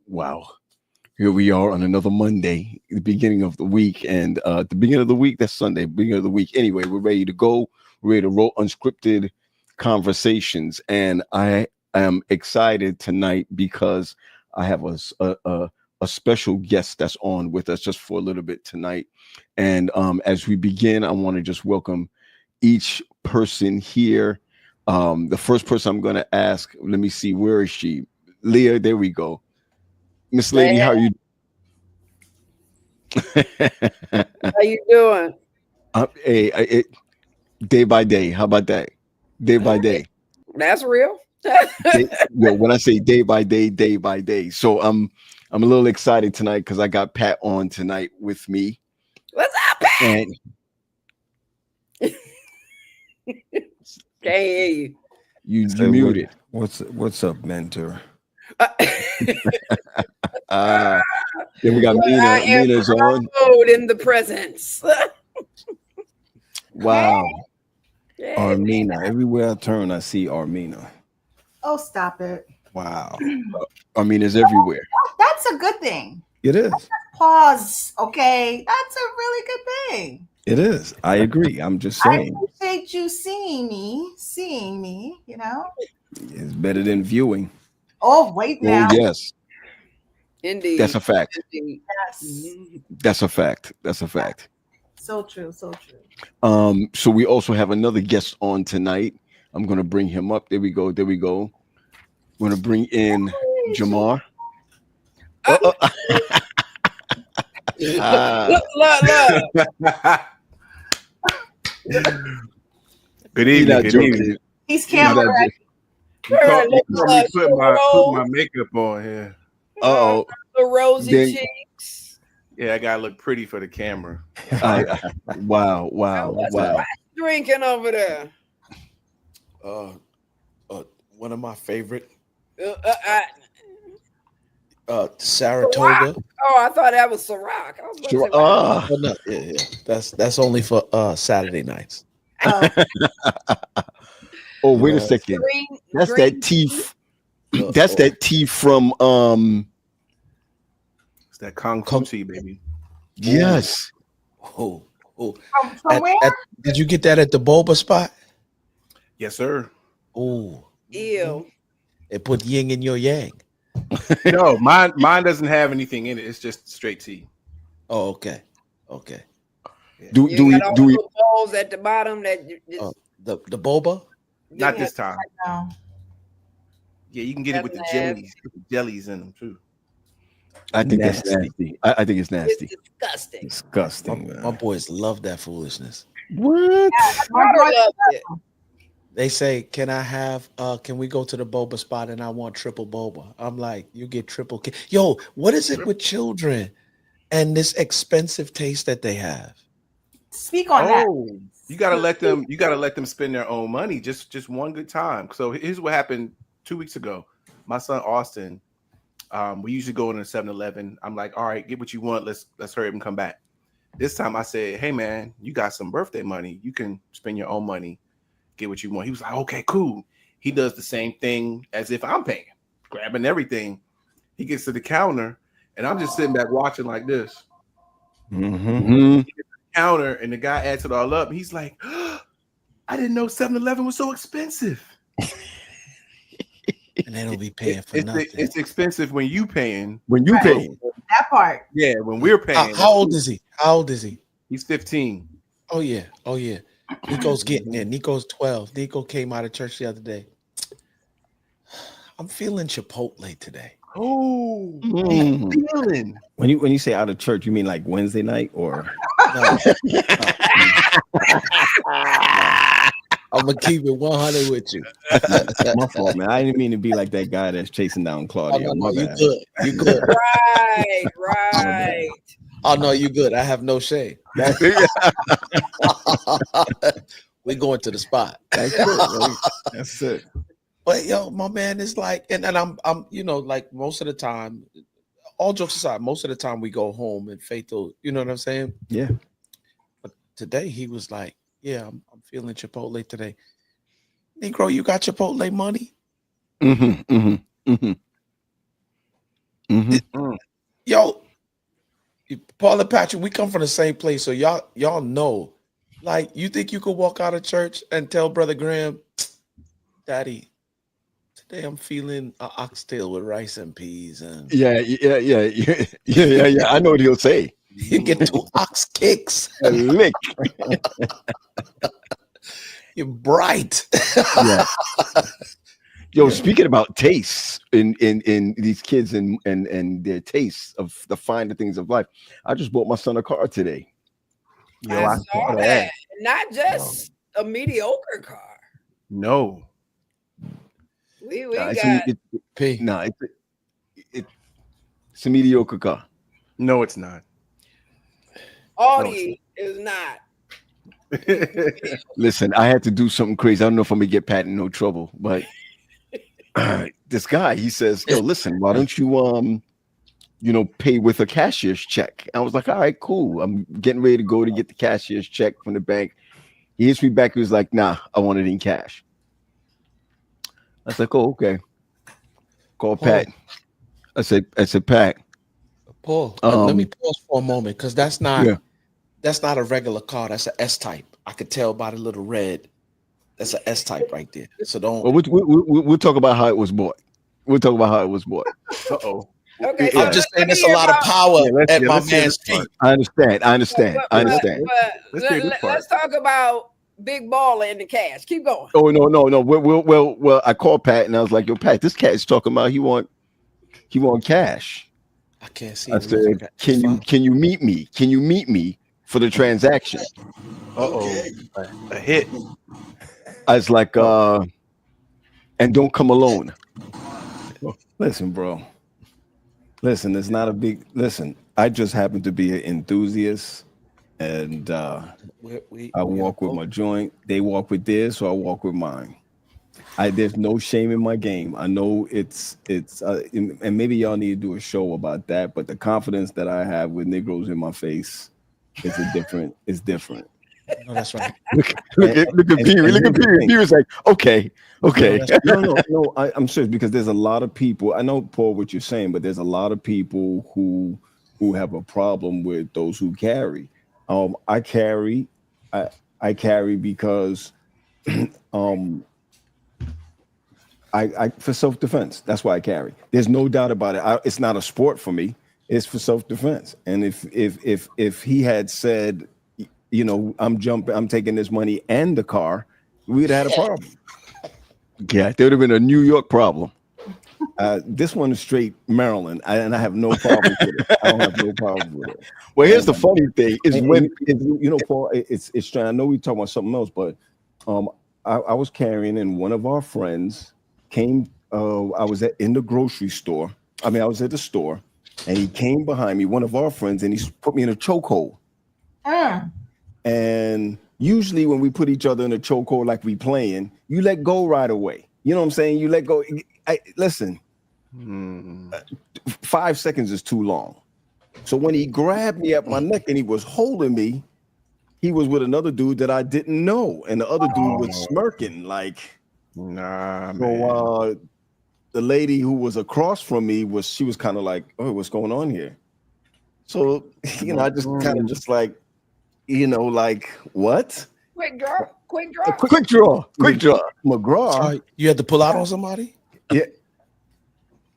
Wow. Here we are on another Monday, the beginning of the week. And the beginning of the week, that's Sunday, beginning of the week. Anyway, we're ready to go. We're ready to roll Unscripted Conversations. And I am excited tonight because I have a special guest that's on with us just for a little bit tonight. And as we begin, I want to just welcome each person here. The first person I'm going to ask, let me see, where is she? Leah, there we go. Miss Lady, how are you? How you doing? Day by day. How about that? Day by day. That's real. When I say day by day. So I'm a little excited tonight because I got Pat on tonight with me. What's up, Pat? And can't hear you. You muted. What's up, mentor? Then we got Mina. Mina's on. In the presence. Wow. Hey. Armina. Everywhere I turn, I see Armina. Oh, stop it. Wow. Armina's everywhere. That's a good thing. It is. Pause. Okay. That's a really good thing. It is. I agree. I'm just saying. I appreciate you seeing me, you know. It's better than viewing. Oh, wait now. Oh, yes. Indeed. That's a fact. Indeed. Yes. That's a fact. That's a fact. So true. So true. So we also have another guest on tonight. I'm going to bring him up. There we go. I'm going to bring in Jamar. Look. Good He's evening. not Good joking. evening. He's He's not camera ready. You caught me Look, putting my Rose. makeup on here. Uh-oh. The rosy Then- cheeks. Yeah, I gotta look pretty for the camera. Wow. What you drinking over there? One of my favorite, I Saratoga. I thought that was Ciroc. I was about to say, Ah. Oh, no, yeah. That's only for Saturday nights. Oh, Oh, wait a know, second. green, That's green that tea. Uh, That's oh. that tea from It's that Kung Fu tea, baby. yes. Oh. from where? Did you get that at the boba spot? Yes, sir. Oh, Ew. it put yin in your yang. No, mine doesn't have anything in it. It's just straight tea. Oh, okay. Do You we got all do the we little balls at the bottom that you just Oh, the boba. Not didn't this have- time. No. Yeah, you can get it with the That's jellies. Put the jellies in them too. I think that's Nasty. nasty. I think it's It's nasty. disgusting. Disgusting, My man. boys love that foolishness. What? My Daughter brother- loved it. They say, can we go to the boba spot and I want triple boba? I'm like, you get triple. Yo, what is it with children and this expensive taste that they have? Speak on that. Oh, you gotta let them. You gotta let them spend their own money. Just one good time. So here's what happened 2 weeks ago. My son Austin. We usually go in a 7-Eleven. I'm like, all right, get what you want. Let's hurry up and come back. This time I said, hey man, you got some birthday money. You can spend your own money. Get what you want. He was like, okay, cool. He does the same thing as if I'm paying, grabbing everything. He gets to the counter, and I'm just sitting back watching like this. Mm-hmm. Counter, and the guy adds it all up. He's like, I didn't know 7-Eleven was so expensive. And they don't be paying for nothing. It's expensive when you paying. When you pay, That part. Yeah, when we're paying. How old is he? He's 15. Oh yeah. Nico's getting there. Nico's 12. Nico came out of church the other day. I'm feeling Chipotle today. Oh, Mm. feeling. When you say out of church, you mean like Wednesday night or? No. I'm gonna keep it 100 with you. My fault, man. I didn't mean to be like that guy that's chasing down Claudia. My You bad. good. You good. Right. Oh no, you good. I have no shame. We going to the spot. That's it. Man. That's it. But yo, my man is like, and I'm like most of the time, all jokes aside, most of the time we go home and Faith will, you know what I'm saying? Yeah. But today he was like, yeah, I'm feeling Chipotle today. Negro, you got Chipotle money? Yo, Paul and Patrick, we come from the same place, so y'all know. Like, you think you could walk out of church and tell Brother Graham, Daddy, today I'm feeling an oxtail with rice and peas, and Yeah. I know what he'll say. you get 2 ox kicks. A lick. You're bright. Yeah. Yo, speaking about tastes in these kids and their tastes of the finer things of life, I just bought my son a car today. Yo, I I saw that. Not just a mediocre car. No. We Nah, got P. it's a mediocre car. No, it's not. Audi is not. Listen, I had to do something crazy. I don't know if I'm gonna get Pat in no trouble, but this guy, he says, yo, listen, why don't you pay with a cashier's check? I was like, all right, cool. I'm getting ready to go to get the cashier's check from the bank. He hits me back. He was like, nah, I want it in cash. I was like, oh, okay. Call Pat. I said, Pat. Paul, let me pause for a moment, because that's not a regular car. That's an S type. I could tell by the little red. That's an S type right there. So don't. Well, we'll talk about how it was bought. We'll talk about how it was bought. Uh-oh. Okay, Yeah. I'm just saying there's a lot of power at my man's feet. I understand. Let's talk about Big Baller and the cash. Keep going. Oh no. Well, I called Pat and I was like, yo, Pat, this cat's talking about he want cash. I can't see. I said, can you meet me? Can you meet me for the transaction. A hit. It's like, and don't come alone. Listen, bro. Listen, it's not a big. Listen, I just happen to be an enthusiast, and I walk with my joint. They walk with theirs, so I walk with mine. There's no shame in my game. I know it's and maybe y'all need to do a show about that. But the confidence that I have with Negroes in my face is different. No, that's right. Look at Peary. Look at Peary. Peary's like, okay. No, I'm serious, because there's a lot of people. I know, Paul, what you're saying, but there's a lot of people who have a problem with those who carry. I carry because I for self-defense. That's why I carry. There's no doubt about it. It's not a sport for me. It's for self-defense. And if he had said, you know, I'm taking this money and the car, we'd have had a problem. Yeah, there would have been a New York problem. This one is straight Maryland, and I have no problem with it. I don't have no problem with it. Well, here's the funny thing: is when you know, Paul, it's strange. I know we talking about something else, but I was carrying, and one of our friends came. I was in the grocery store. I was at the store, and he came behind me. One of our friends, and he put me in a chokehold. And usually, when we put each other in a chokehold, like we playing, you let go right away. You know what I'm saying? You let go. Listen, 5 seconds is too long. So when he grabbed me at my neck and he was holding me, he was with another dude that I didn't know, and the other dude was smirking like, nah, man. So the lady who was across from me was kind of like, oh, what's going on here? So I just kind of just like, like what? Quick draw. Quick draw. McGraw. You had to pull out on somebody? Yeah.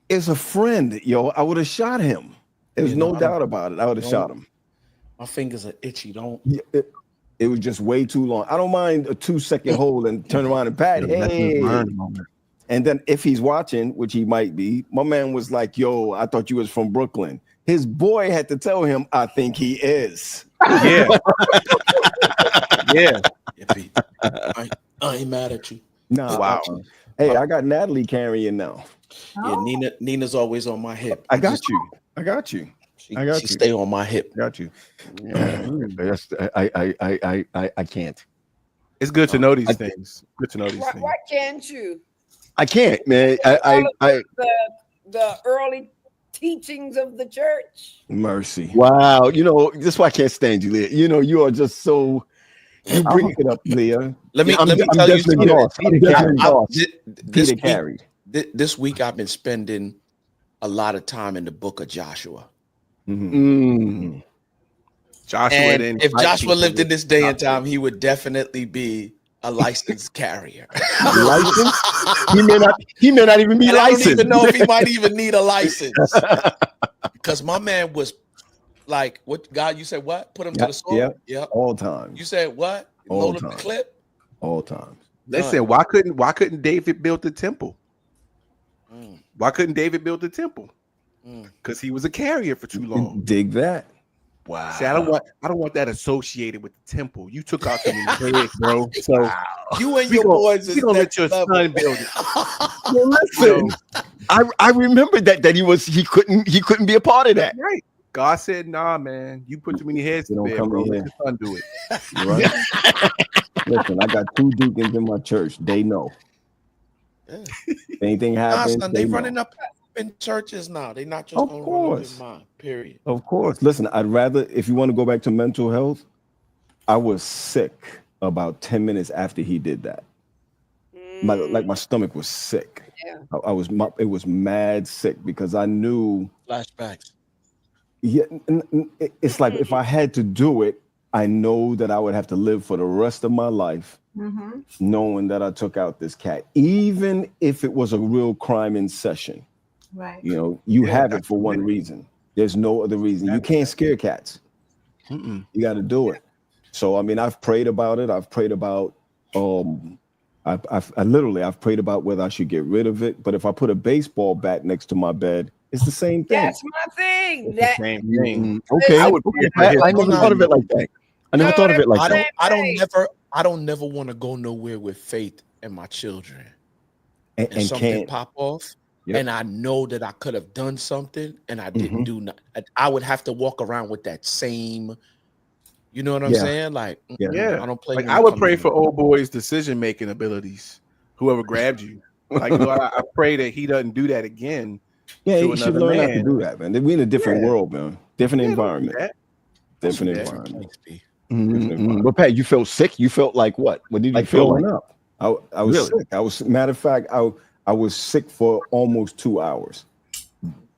It's a friend, yo. I would have shot him. There's no doubt about it. I would have shot him. My fingers are itchy. Don't. Yeah, it was just way too long. I don't mind a 2-second hold and turn around and pat. Hey. And then if he's watching, which he might be, my man was like, yo, I thought you was from Brooklyn. His boy had to tell him, I think he is. Yeah. Yeah. I ain't mad at you. Nah, wow. Hey, I got Natalie carrying now. Yeah, Nina's always on my hip. I got you. She stay on my hip. Got you. I can't. It's good to know these things. Good to know these things. Why can't you? I can't, man. The early teachings of the church. Mercy. Wow. This is why I can't stand you, Leah. You are just so. You bring it up, Leah. Let me tell you something. This week I've been spending a lot of time in the book of Joshua. Mm-hmm. Joshua, and if Joshua lived in this day and time, he would definitely be a licensed carrier. Licensed? He may not even be licensed. I don't even know if he might even need a license. Because my man was like, what? God, you said what? Put him to the sword? Yeah. All time. You said what? Load up the clip? All time. Listen, why couldn't David build the temple? Why couldn't David build the temple? Because he was a carrier for too long. Dig that. Wow. See, I don't want that associated with the temple. You took out too many heads, bro. So you and your boys is gonna let your son build it. Well, listen, I remember that he couldn't be a part of that. Right. God said, nah, man, you put too many heads to bed, bro. Let your son do it. Right. Listen, I got 2 deacons in my church. They know. If anything happens, they running up in churches now. They not just going to run up in mine, period. Of course. Listen, I'd rather, if you want to go back to mental health, I was sick about 10 minutes after he did that. My stomach was sick. Yeah. It was mad sick because I knew flashbacks. Yeah, it's like if I had to do it, I know that I would have to live for the rest of my life knowing that I took out this cat, even if it was a real crime in session. Right. You have it for one reason. There's no other reason. You can't scare cats. You got to do it. So, I've prayed about it. I've prayed about, I've prayed about whether I should get rid of it. But if I put a baseball bat next to my bed, it's the same thing. That's my thing. Same thing. Okay. I never thought of it like that. I never thought of it like that. I don't never want to go nowhere with faith in my children. And something can't pop off. Yep. And I know that I could have done something and I didn't do nothing. I would have to walk around with that same, you know what I'm saying? Like, I don't play. Like I would pray for old boy's decision-making abilities. Whoever grabbed you. Like, Lord, I pray that he doesn't do that again. Yeah, he should learn not to do that, man. We're in a different world, man. Different environment. Different environment. But Pat, you felt sick? You felt like what? What did you feel like? Up. I was sick. I was, matter of fact, I was sick for almost 2 hours.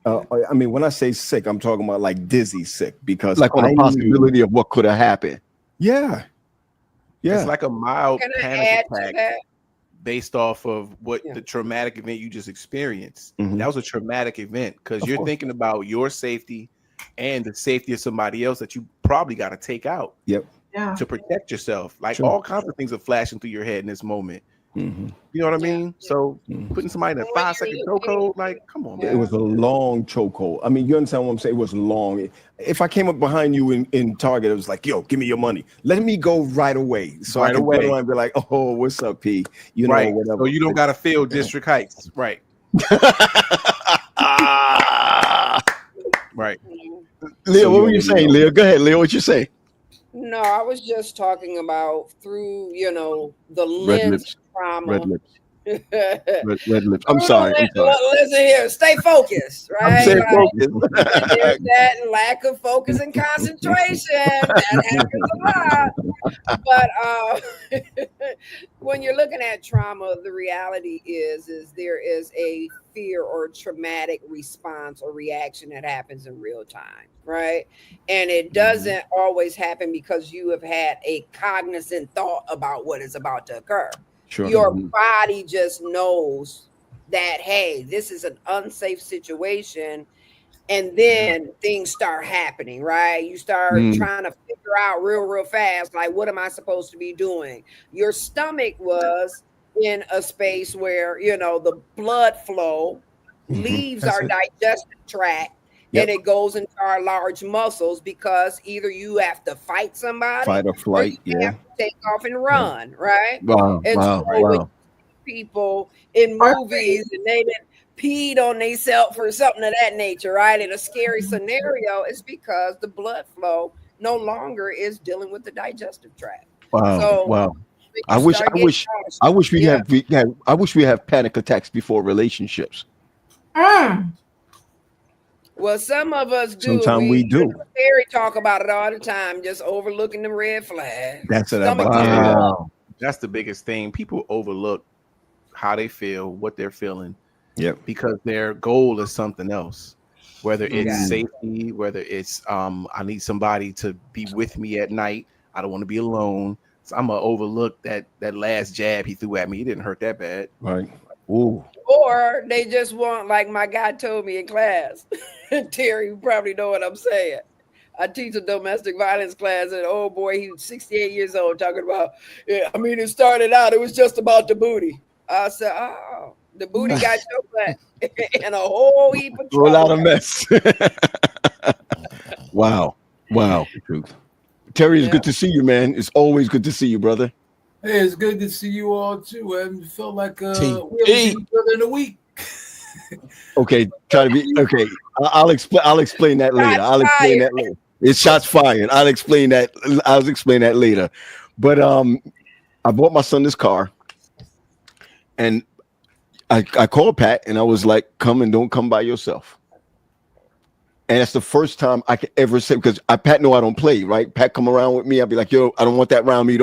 I mean, when I say sick, I'm talking about like dizzy sick because like on a possibility of what could have happened. Yeah. It's like a mild panic attack based off of what the traumatic event you just experienced. That was a traumatic event because you're thinking about your safety and the safety of somebody else that you probably got to take out to protect yourself. Like all kinds of things are flashing through your head in this moment. You know what I mean? So putting somebody in a 5-second chokehold, like, come on, man. It was a long chokehold. I mean, you understand what I'm saying? It was long. If I came up behind you in Target, it was like, yo, give me your money. Let me go right away. So I can go and be like, oh, what's up, P? You know, whatever. So you don't got to feel District Heights. Right. Right. Leo, what were you saying, Leo? Go ahead, Leo. What you say? No, I was just talking about through, the lens trauma. Red lips. Red lips. I'm sorry. Listen here, stay focused, right? I'm staying focused. There's that lack of focus and concentration that happens a lot. But when you're looking at trauma, the reality is there is a fear or traumatic response or reaction that happens in real time, right? And it doesn't always happen because you have had a cognizant thought about what is about to occur. Sure. Your body just knows that, hey, this is an unsafe situation. And then things start happening, right? You start trying to figure out real fast, like, what am I supposed to be doing? Your stomach was in a space where, the blood flow leaves our digestive tract and it goes into our large muscles because either you have to fight somebody, fight or flight, or you have to take off and run, right? Wow, and so when people in movies and they didn't peed on themselves for something of that nature, right? In a scary scenario, it's because the blood flow no longer is dealing with the digestive tract. Wow. I wish we have panic attacks before relationships. Well, some of us do. Sometimes we do. Terry talk about it all the time, just overlooking the red flag. That's it. Wow. That's the biggest thing. People overlook how they feel, what they're feeling. Yep. Because their goal is something else. Whether it's safety, whether it's I need somebody to be with me at night. I don't want to be alone. So I'm gonna overlook that last jab he threw at me. It didn't hurt that bad. Right. Ooh. Or they just want, like my guy told me in class. Terry, you probably know what I'm saying. I teach a domestic violence class, and oh boy, he was 68 years old, talking about, it started out, it was just about the booty. I said, oh, the booty got your butt and a whole heap of trouble. A lot of mess. Wow. Truth. Terry, it's good to see you, man. It's always good to see you, brother. Hey, it's good to see you all too. I felt like we haven't seen each other in a week. Okay, try to be okay. I'll explain that later. It's shots fired. I'll explain that later. But I bought my son this car, and I called Pat and I was like, "Come and don't come by yourself." And that's the first time I could ever say, because Pat know I don't play, right? Pat come around with me, I'll be like, "Yo, I don't want that around me."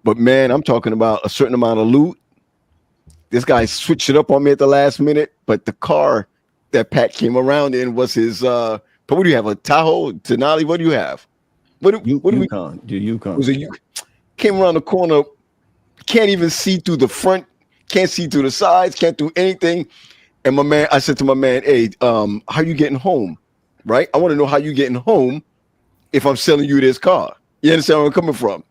But man, I'm talking about a certain amount of loot. This guy switched it up on me at the last minute, but the car that Pat came around in was his. What do you have? A Tahoe, Denali? What do you have? Yukon. Was it came around the corner? Can't even see through the front. Can't see through the sides. Can't do anything. And I said to my man, "Hey, how you getting home? Right? I want to know how you getting home if I'm selling you this car. You understand where I'm coming from?"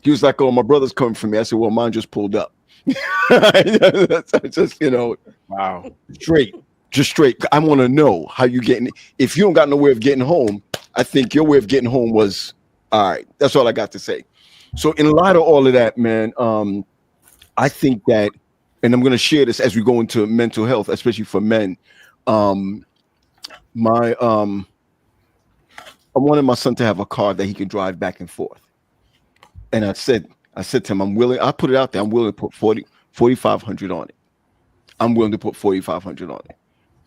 He was like, "Oh, my brother's coming for me." I said, "Well, mine just pulled up." Just, wow. Straight. I want to know how you getting. If you don't got no way of getting home, I think your way of getting home was All right, that's all I got to say. So in light of all of that, man, I think that, and I'm going to share this as we go into mental health, especially for men. My I wanted my son to have a car that he can drive back and forth. And I said to him, I put it out there, I'm willing to put 4,500 on it. I'm willing to put 4,500 on it.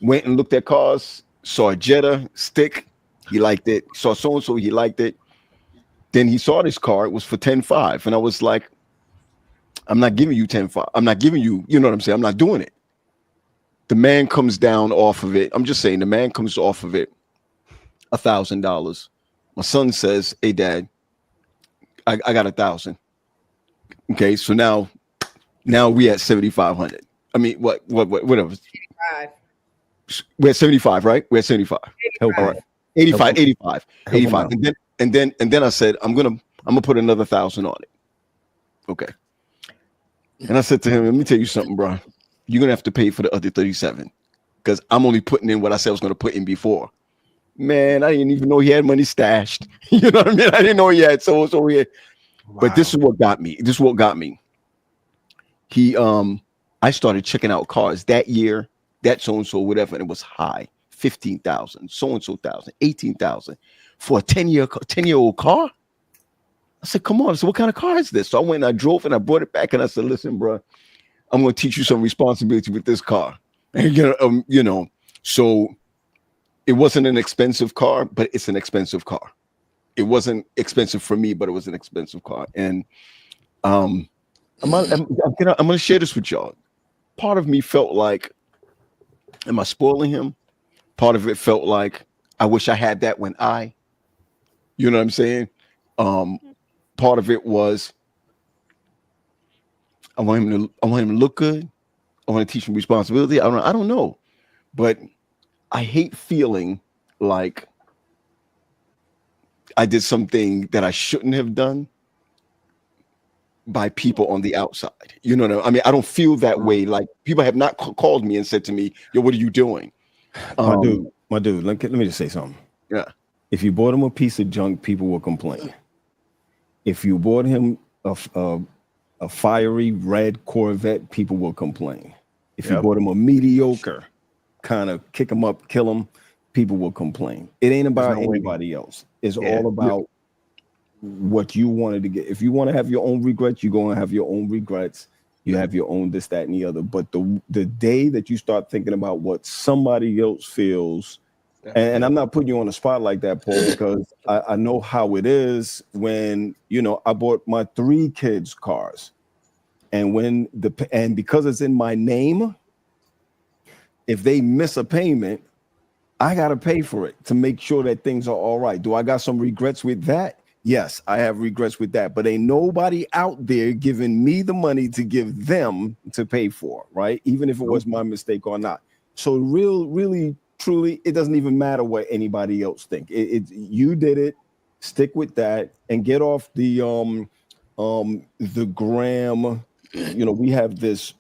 Went and looked at cars, saw a Jetta stick, he liked it. Saw so-and-so, he liked it. Then he saw this car, it was for 10.5. And I was like, I'm not giving you 10.5. I'm not giving you, you know what I'm saying? I'm not doing it. The man comes down off of it. I'm just saying, the man comes off of it $1,000. My son says, hey, Dad, I got 1,000. Okay, so now we at 7,500. I mean, whatever. 85. We're at 75, right? We're at 75. 85. All right. 85. And then I said, I'm gonna put another 1,000 on it. Okay. And I said to him, let me tell you something, bro. You're gonna have to pay for the other 37 because I'm only putting in what I said I was gonna put in before. Man, I didn't even know he had money stashed. You know what I mean? I didn't know he had so he had. Wow. But this is what got me. I started checking out cars that year, that so-and-so, whatever, and it was high. 15,000, so-and-so thousand, 18,000 for a 10-year-old car. I said, come on. So what kind of car is this? So I went and I drove and I brought it back and I said, listen, bro, I'm going to teach you some responsibility with this car. And so it wasn't an expensive car, but it's an expensive car. It wasn't expensive for me, but it was an expensive car. And I'm going to share this with y'all. Part of me felt like, am I spoiling him? Part of it felt like, I wish I had that when you know what I'm saying? Part of it was, I want him to look good. I want to teach him responsibility. I don't know, but I hate feeling like I did something that I shouldn't have done by people on the outside. You know what I mean? I don't feel that way. Like people have not called me and said to me, yo, what are you doing? My dude, let me just say something. Yeah. If you bought him a piece of junk, people will complain. If you bought him a fiery red Corvette, people will complain. If you bought him a mediocre, kind of kick him up, kill him, people will complain. It ain't about anybody else. It's all about what you wanted to get. If you want to have your own regrets, you're going to have your own regrets. You have your own this, that, and the other. But the day that you start thinking about what somebody else feels, and I'm not putting you on the spot like that, Paul, because I know how it is when, I bought my 3 kids cars. And because it's in my name, if they miss a payment, I got to pay for it to make sure that things are all right. Do I got some regrets with that? Yes, I have regrets with that, but ain't nobody out there giving me the money to give them to pay for, right? Even if it was my mistake or not. So really, truly, it doesn't even matter what anybody else think. You did it. Stick with that and get off the gram. We have this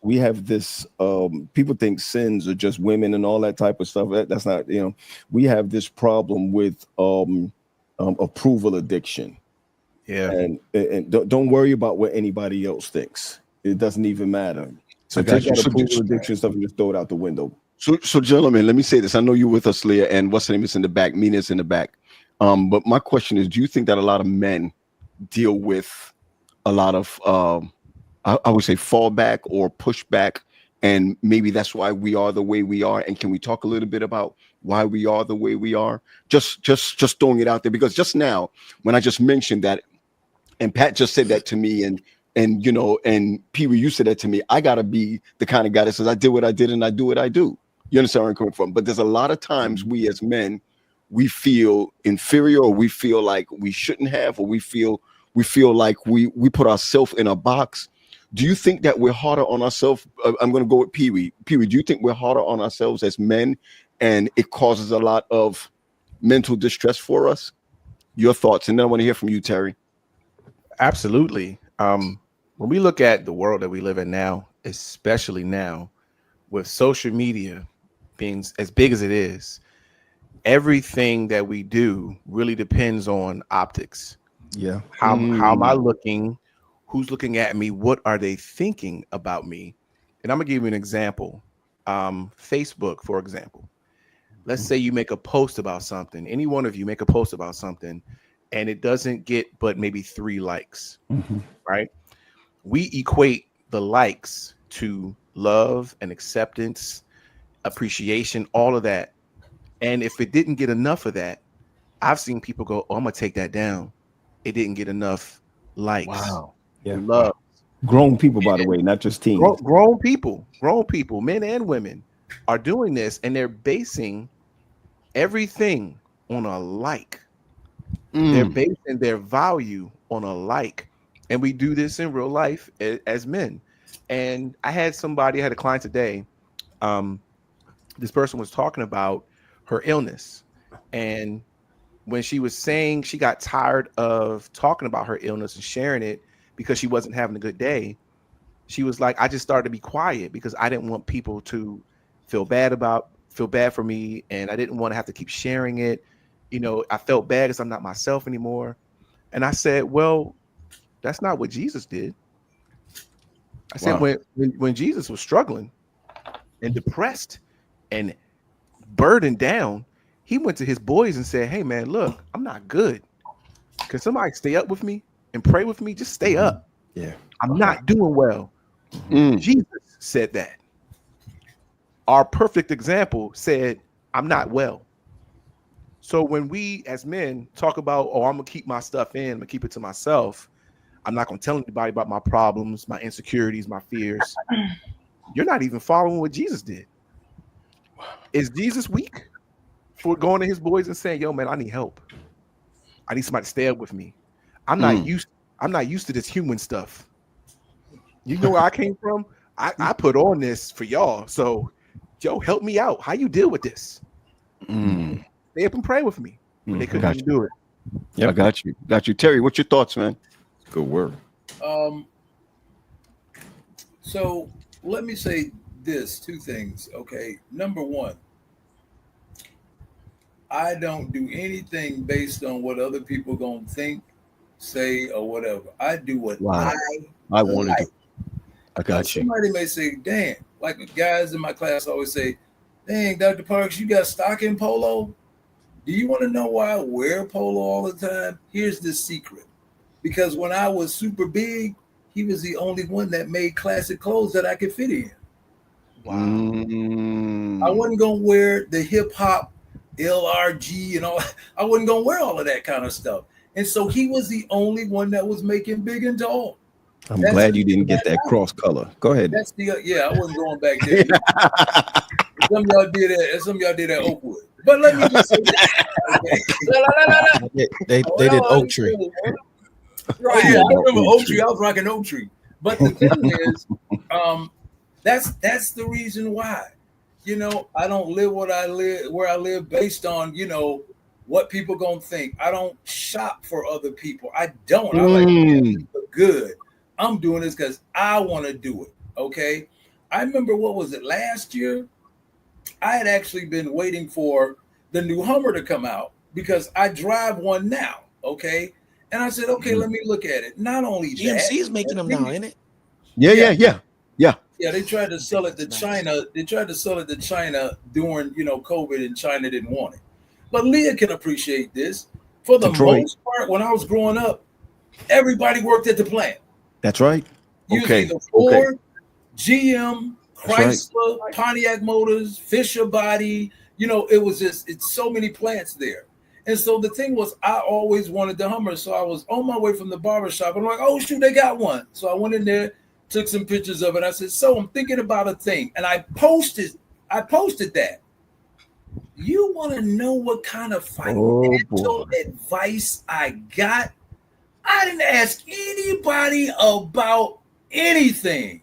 people think sins are just women and all that type of stuff. That's not, we have this problem with approval addiction. Yeah. And don't worry about what anybody else thinks. It doesn't even matter. So take that approval addiction stuff and just throw it out the window. So gentlemen, let me say this. I know you're with us, Leah, and what's her name is in the back. Mina's in the back. But my question is, do you think that a lot of men deal with a lot of I would say fallback or pushback, and maybe that's why we are the way we are? And can we talk a little bit about why we are the way we are? Just throwing it out there, because just now when I just mentioned that, and Pat just said that to me, and Pee Wee, you said that to me, I gotta be the kind of guy that says I did what I did and I do what I do. You understand where I'm coming from? But there's a lot of times we as men, we feel inferior, or we feel like we shouldn't have, or we feel like we put ourselves in a box. Do you think that we're harder on ourselves? I'm going to go with Pee Wee. Pee Wee, do you think we're harder on ourselves as men, and it causes a lot of mental distress for us? Your thoughts, and then I want to hear from you, Terry. Absolutely. When we look at the world that we live in now, especially now with social media being as big as it is, everything that we do really depends on optics. Yeah. How am I looking? Who's looking at me? What are they thinking about me? And I'm gonna give you an example. Facebook, for example. Let's say you make a post about something. Any one of you make a post about something, and it doesn't get but maybe 3 likes, right? We equate the likes to love and acceptance, appreciation, all of that. And if it didn't get enough of that, I've seen people go, "Oh, I'm gonna take that down. It didn't get enough likes, Yeah. love." Grown people, by the way, not just teens. Grown people, men and women are doing this, and they're basing everything on a like. They're basing their value on a like. And we do this in real life as men. And I had a client today. This person was talking about her illness. And when she was saying she got tired of talking about her illness and sharing it because she wasn't having a good day, she was like, I just started to be quiet because I didn't want people to feel bad for me. And I didn't want to have to keep sharing it. You know, I felt bad because I'm not myself anymore. And I said, well, that's not what Jesus did. I said, when Jesus was struggling and depressed and burdened down, he went to his boys and said, hey, man, look, I'm not good. Can somebody stay up with me and pray with me? Just stay up. Yeah. I'm not doing well. Jesus said that. Our perfect example said, I'm not well. So when we as men talk about, oh, I'm going to keep my stuff in, I'm going to keep it to myself, I'm not going to tell anybody about my problems, my insecurities, my fears, you're not even following what Jesus did. Is Jesus weak for going to his boys and saying, yo, man, I need help. I need somebody to stay up with me. I'm not used to this human stuff. You know where I came from? I put on this for y'all. So, Joe, help me out. How you deal with this? Stay up and pray with me. But they couldn't even do it. Yeah, I got you. Got you. Terry, what's your thoughts, man? Good word. So let me say this, 2 things. Okay. Number 1, I don't do anything based on what other people gonna think, say, or whatever. I do what I want to do. I got you. Somebody may say, "Damn," like the guys in my class always say, "Dang, Dr. Parks, you got stock in polo? Do you want to know why I wear polo all the time? Here's the secret. Because when I was super big, he was the only one that made classic clothes that I could fit in. Wow. I wasn't gonna wear the hip hop LRG and all. I wasn't gonna wear all of that kind of stuff. And so he was the only one that was making big and tall. I'm glad you didn't get that cross color. Go ahead. That's I wasn't going back there. Some of y'all did that. Some of y'all did that Oakwood. But let me just say this. They did Oak Tree. Right. Oh, yeah, I remember Oak Tree. I was rocking Oak Tree. But the thing is, that's the reason why. You know, I don't live where I live based on, you know, what people gonna think. I don't shop for other people. I don't. I like people good. I'm doing this because I want to do it. Okay. I remember, what was it, last year? I had actually been waiting for the new Hummer to come out because I drive one now. Okay. And I said, okay, let me look at it. Not only GMC is making them now, ain't it? Yeah. Yeah, they tried to sell it to China. They tried to sell it to China during, you know, COVID, and China didn't want it. But Leah can appreciate this. For the most part, when I was growing up, everybody worked at the plant. That's right. Usually the Ford, GM, Chrysler, Pontiac Motors, Fisher Body. You know, it's so many plants there. And so the thing was, I always wanted the Hummer. So I was on my way from the barbershop. I'm like, oh, shoot, they got one. So I went in there, took some pictures of it. I said, so I'm thinking about a thing. And I posted that. You want to know what kind of financial advice I got? I didn't ask anybody about anything.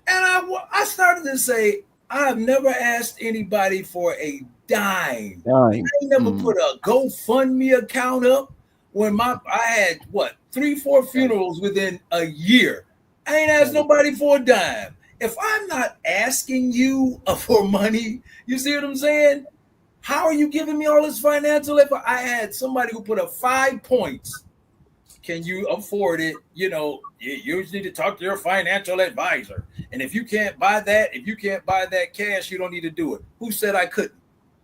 And I started to say, I've never asked anybody for a dime. I ain't never put a GoFundMe account up when I had 3-4 funerals within a year. I ain't asked nobody for a dime. If I'm not asking you for money, you see what I'm saying? How are you giving me all this financial effort? I had somebody who put up 5 points can you afford it? You know, you just need to talk to your financial advisor. And if you can't buy that cash, you don't need to do it. Who said I couldn't?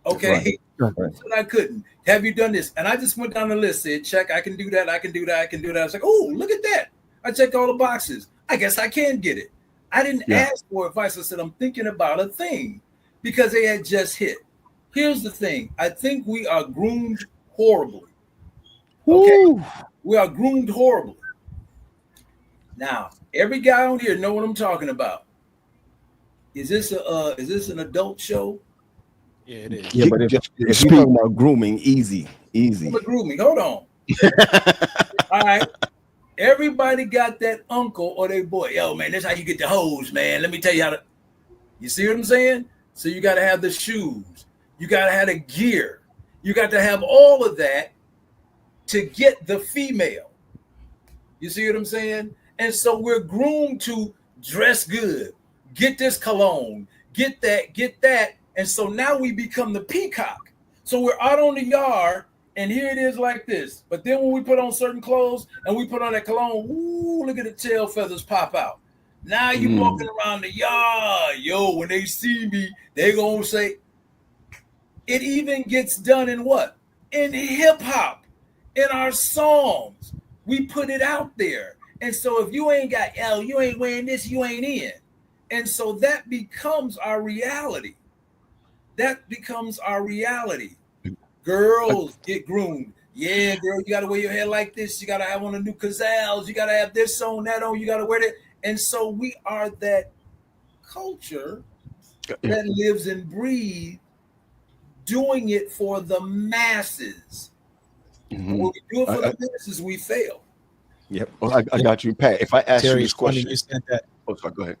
Okay. Right. Who said I couldn't? Have you done this? And I just went down the list, said, check, I can do that. I can do that. I can do that. I was like, oh, look at that. I checked all the boxes. I guess I can get it. I didn't ask for advice. I said, I'm thinking about a thing because they had just hit. Here's the thing. I think we are groomed horribly. Okay. Woo. We are groomed horribly. Now, every guy on here know what I'm talking about. Is this an adult show? Yeah, it is. Yeah, but if you're talking about grooming, easy. Grooming. Hold on. All right. Everybody got that uncle or their boy. Yo, man, this is how you get the hose, man. Let me tell you how to. You see what I'm saying? So you got to have the shoes. You got to have the gear. You got to have all of that to get the female. You see what I'm saying? And so we're groomed to dress good, get this cologne, get that. And so now we become the peacock. So we're out on the yard and here it is like this. But then when we put on certain clothes and we put on that cologne, ooh, look at the tail feathers pop out. Now you walking around the yard. Yo, when they see me, they gonna say, it even gets done in what? In hip hop, in our songs. We put it out there. And so if you ain't got, you ain't wearing this, you ain't in. And so that becomes our reality. That becomes our reality. Girls get groomed. Yeah, girl, you got to wear your hair like this. You got to have on the new Cazals. You got to have this on, that on. You got to wear that. And so we are that culture that lives and breathes doing it for the masses. When we do it for the masses, we fail. Yep. Well, I got you, Pat. If I ask Terry, you this question, you said that. Oh, sorry, go ahead.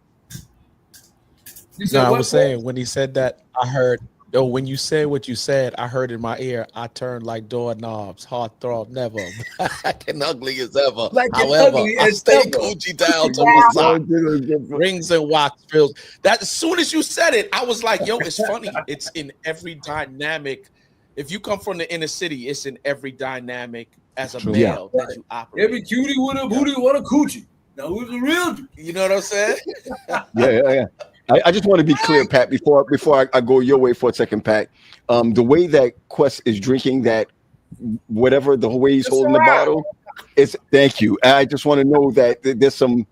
No, I was saying when he said that, I heard. Oh, when you said what you said, I heard in my ear. I turned like doorknobs, heartthrob never, black and ugly as ever. Like however, I stay ever. Gucci down to my side. Rings and wax bills. That as soon as you said it, I was like, yo, it's funny. It's in every dynamic. If you come from the inner city, it's in every dynamic as a male that you operate. Every cutie with a booty, what a coochie. Now who's the real? You know what I'm saying? Yeah. I just want to be clear, Pat, before I go your way for a second, Pat. The way that Quest is drinking that, whatever, the way he's holding the bottle, is thank you. I just want to know that there's some.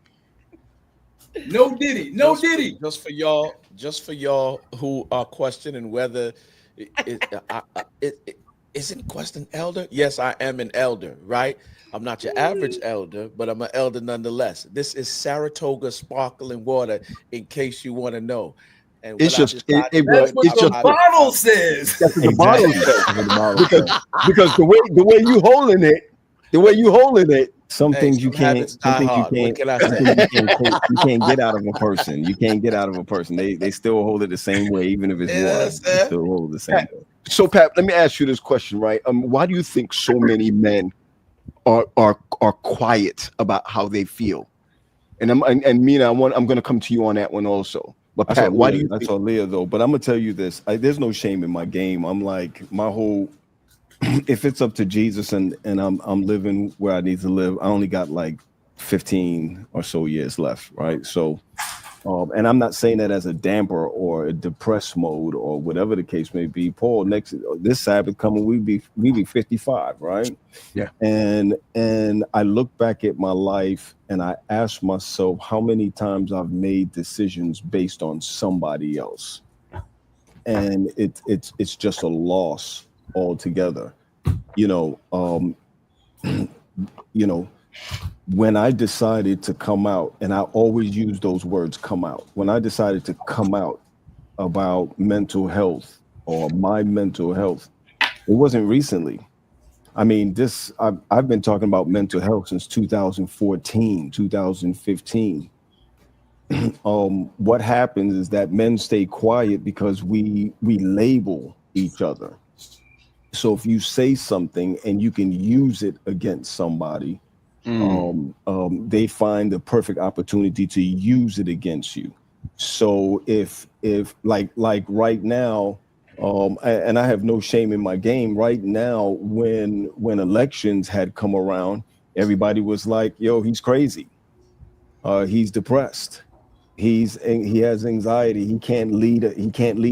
No Diddy. Just for y'all who are questioning whether isn't Quest an elder? Yes, I am an elder, right? I'm not your average elder, but I'm an elder nonetheless. This is Saratoga sparkling water, in case you want to know. And it's just that's what the bottle says. That's what the bottle says. Because the way you holding it, some things you can't. Some things you can't. You can't get out of a person. You can't get out of a person. They still hold it the same way, even if it's water. They still hold it the same way. So, Pat, let me ask you this question, right? Why do you think so many men are quiet about how they feel? And Mina, I'm going to come to you on that one also. But Pat, why do you? That's all Leah though. But I'm gonna tell you this: there's no shame in my game. I'm like my whole. If it's up to Jesus and I'm living where I need to live, I only got like 15 or so years left, right? So, and I'm not saying that as a damper or a depressed mode or whatever the case may be. Paul, this Sabbath coming, we be 55, right? Yeah. And I look back at my life and I ask myself how many times I've made decisions based on somebody else, and it's just a loss altogether. When I decided to come out, and I always use those words, come out. When I decided to come out about mental health or my mental health, it wasn't recently. I mean, I've been talking about mental health since 2014, 2015. What happens is that men stay quiet because we label each other. So if you say something and you can use it against somebody, they find the perfect opportunity to use it against you. So if like right now, and I have no shame in my game right now, when elections had come around Everybody was like, yo, he's crazy. He's depressed. He has anxiety. He can't lead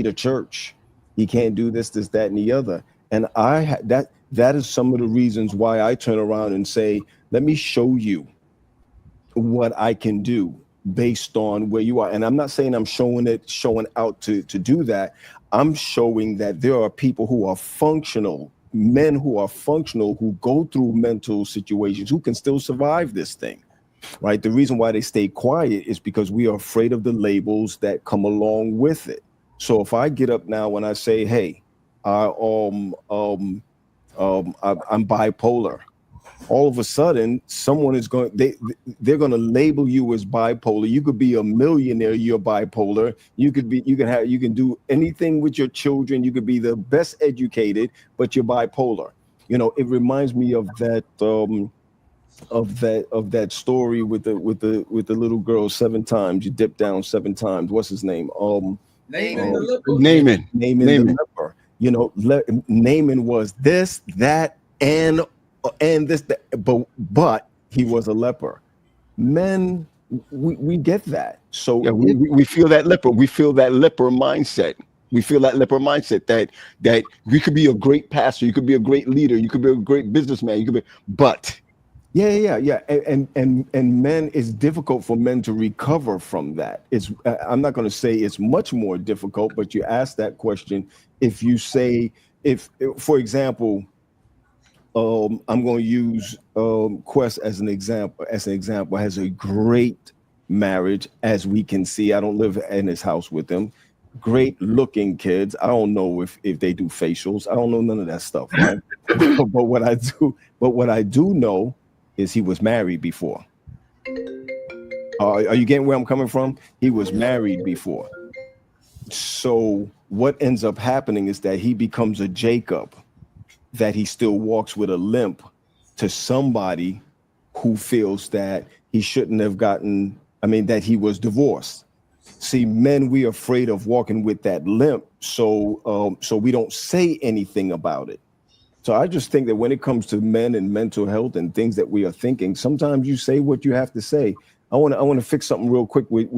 a church. He can't do this, that, and the other. And that is some of the reasons why I turn around and say, let me show you what I can do based on where you are. And I'm not saying I'm showing out to do that. I'm showing that there are people who are functional, men who are functional, who go through mental situations, who can still survive this thing, right? The reason why they stay quiet is because we are afraid of the labels that come along with it. So if I get up now and I say, hey, I'm bipolar, all of a sudden someone is they're going to label you as bipolar. You could be a millionaire, you're bipolar. You can do anything with your children. You could be the best educated, but you're bipolar. You know, it reminds me of that story with the little girl, 7 times you dip down 7 times. What's his name? Naaman the leper. You know, Naaman was this, that, and this, that, but he was a leper. Men, we get that. So yeah, we feel that leper. We feel that leper mindset. We feel that leper mindset that we could be a great pastor, you could be a great leader, you could be a great businessman, you could be, but yeah. And men, it's difficult for men to recover from that. It's I'm not going to say it's much more difficult, but you ask that question. If you say, if for example, I'm going to use Quest as an example. Has a great marriage, as we can see. I don't live in his house with him. Great looking kids. I don't know if they do facials. I don't know none of that stuff, right? but what I do know is he was married before. Are you getting where I'm coming from? He was married before. So what ends up happening is that he becomes a Jacob, that he still walks with a limp to somebody who feels that he shouldn't have that he was divorced. See, men, we're afraid of walking with that limp, so we don't say anything about it. So I just think that when it comes to men and mental health and things that we are thinking, sometimes you say what you have to say. I want to fix something real quick with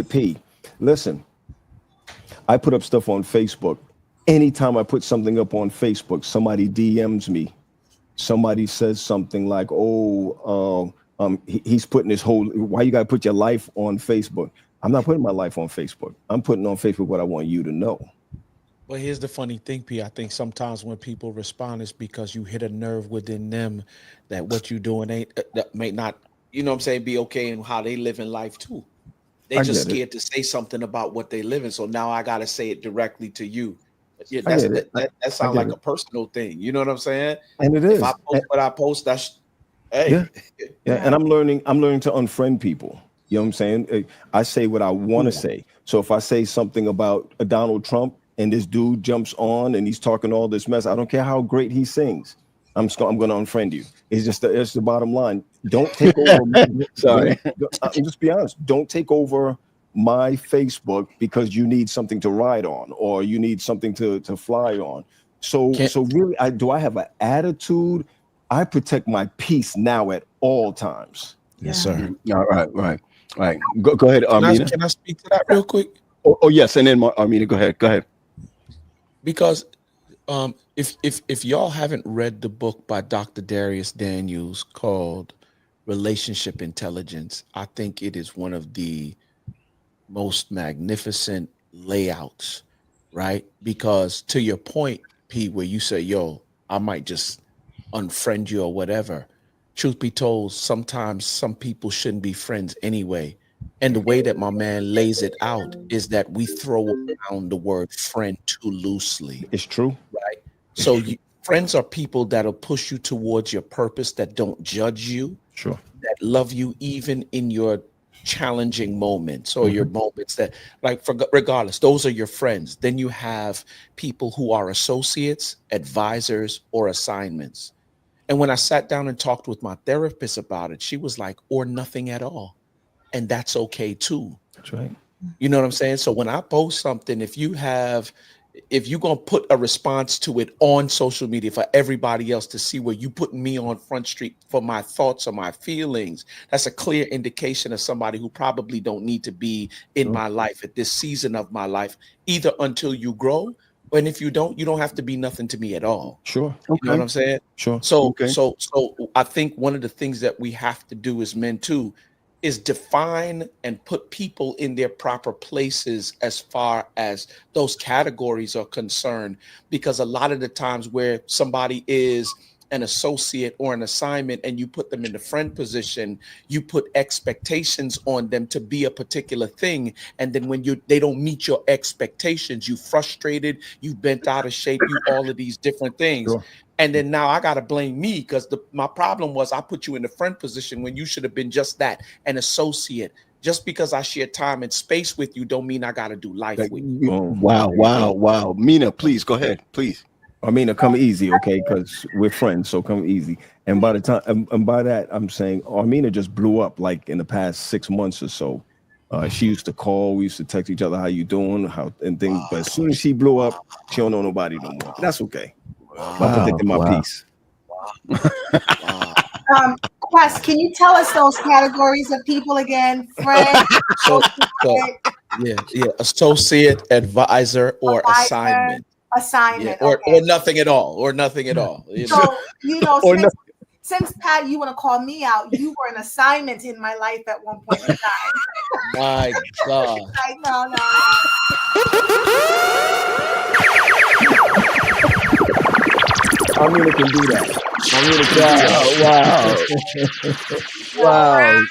P. Listen, I put up stuff on Facebook. Anytime I put something up on Facebook, somebody DMs me. Somebody says something like, he's putting his whole, why you got to put your life on Facebook? I'm not putting my life on Facebook. I'm putting on Facebook what I want you to know. Well, here's the funny thing, P. I think sometimes when people respond, it's because you hit a nerve within them that what you're doing may not, you know what I'm saying, be okay in how they live in life too. They just scared to say something about what they live in. So now I got to say it directly to you. Yeah, that sounds like a personal thing. You know what I'm saying? And it is. If I post what I post, that's hey. Yeah. And I'm learning to unfriend people. You know what I'm saying? I say what I want to say. So if I say something about Donald Trump and this dude jumps on and he's talking all this mess, I don't care how great he sings. I'm going to unfriend you. It's the bottom line. Don't take over. Sorry. Just be honest. Don't take over my Facebook because you need something to ride on or you need something to fly on. So really, do I have an attitude? I protect my peace now at all times. Yes, sir. All right. Go ahead, Armina. Can I speak to that real quick? Oh yes, and then Armina, go ahead. Because if y'all haven't read the book by Dr. Darius Daniels called Relationship Intelligence, I think it is one of the most magnificent layouts, right? Because to your point, P, where you say, yo, I might just unfriend you or whatever. Truth be told, sometimes some people shouldn't be friends anyway. And the way that my man lays it out is that we throw around the word friend too loosely. It's true. Right? So friends are people that'll push you towards your purpose, that don't judge you. Sure. That love you even in your challenging moments or your moments that, like, regardless, those are your friends. Then you have people who are associates, advisors, or assignments. And when I sat down and talked with my therapist about it, she was like, or nothing at all. And that's okay too. That's right. You know what I'm saying? So when I post something, if you have, if you're going to put a response to it on social media for everybody else to see where you putting me on Front Street for my thoughts or my feelings, that's a clear indication of somebody who probably don't need to be in my life at this season of my life, either until you grow, and if you don't have to be nothing to me at all. Sure. You know what I'm saying? Sure. So I think one of the things that we have to do as men too is define and put people in their proper places as far as those categories are concerned, because a lot of the times where somebody is an associate or an assignment and you put them in the friend position, you put expectations on them to be a particular thing, and then when they don't meet your expectations, you frustrated, you bent out of shape, you all of these different things. Sure. And then now I got to blame me because my problem was I put you in the friend position when you should have been just that, an associate. Just because I share time and space with you don't mean I got to do life with you. Wow. Mina, please go ahead, please. Armina, come easy, okay? Because we're friends, so come easy. And by the time, and by that, I'm saying Armina just blew up like in the past 6 months or so. She used to call, we used to text each other, how you doing, and things. But as soon as she blew up, she don't know nobody no more. But that's okay. I'm protecting my peace. Quest, can you tell us those categories of people again? Friend, associate, advisor, or assignment. Assignment, or nothing at all, So since Pat, you want to call me out, you were an assignment in my life at one point in time. My God. Like, no. Armina can do that. Wow.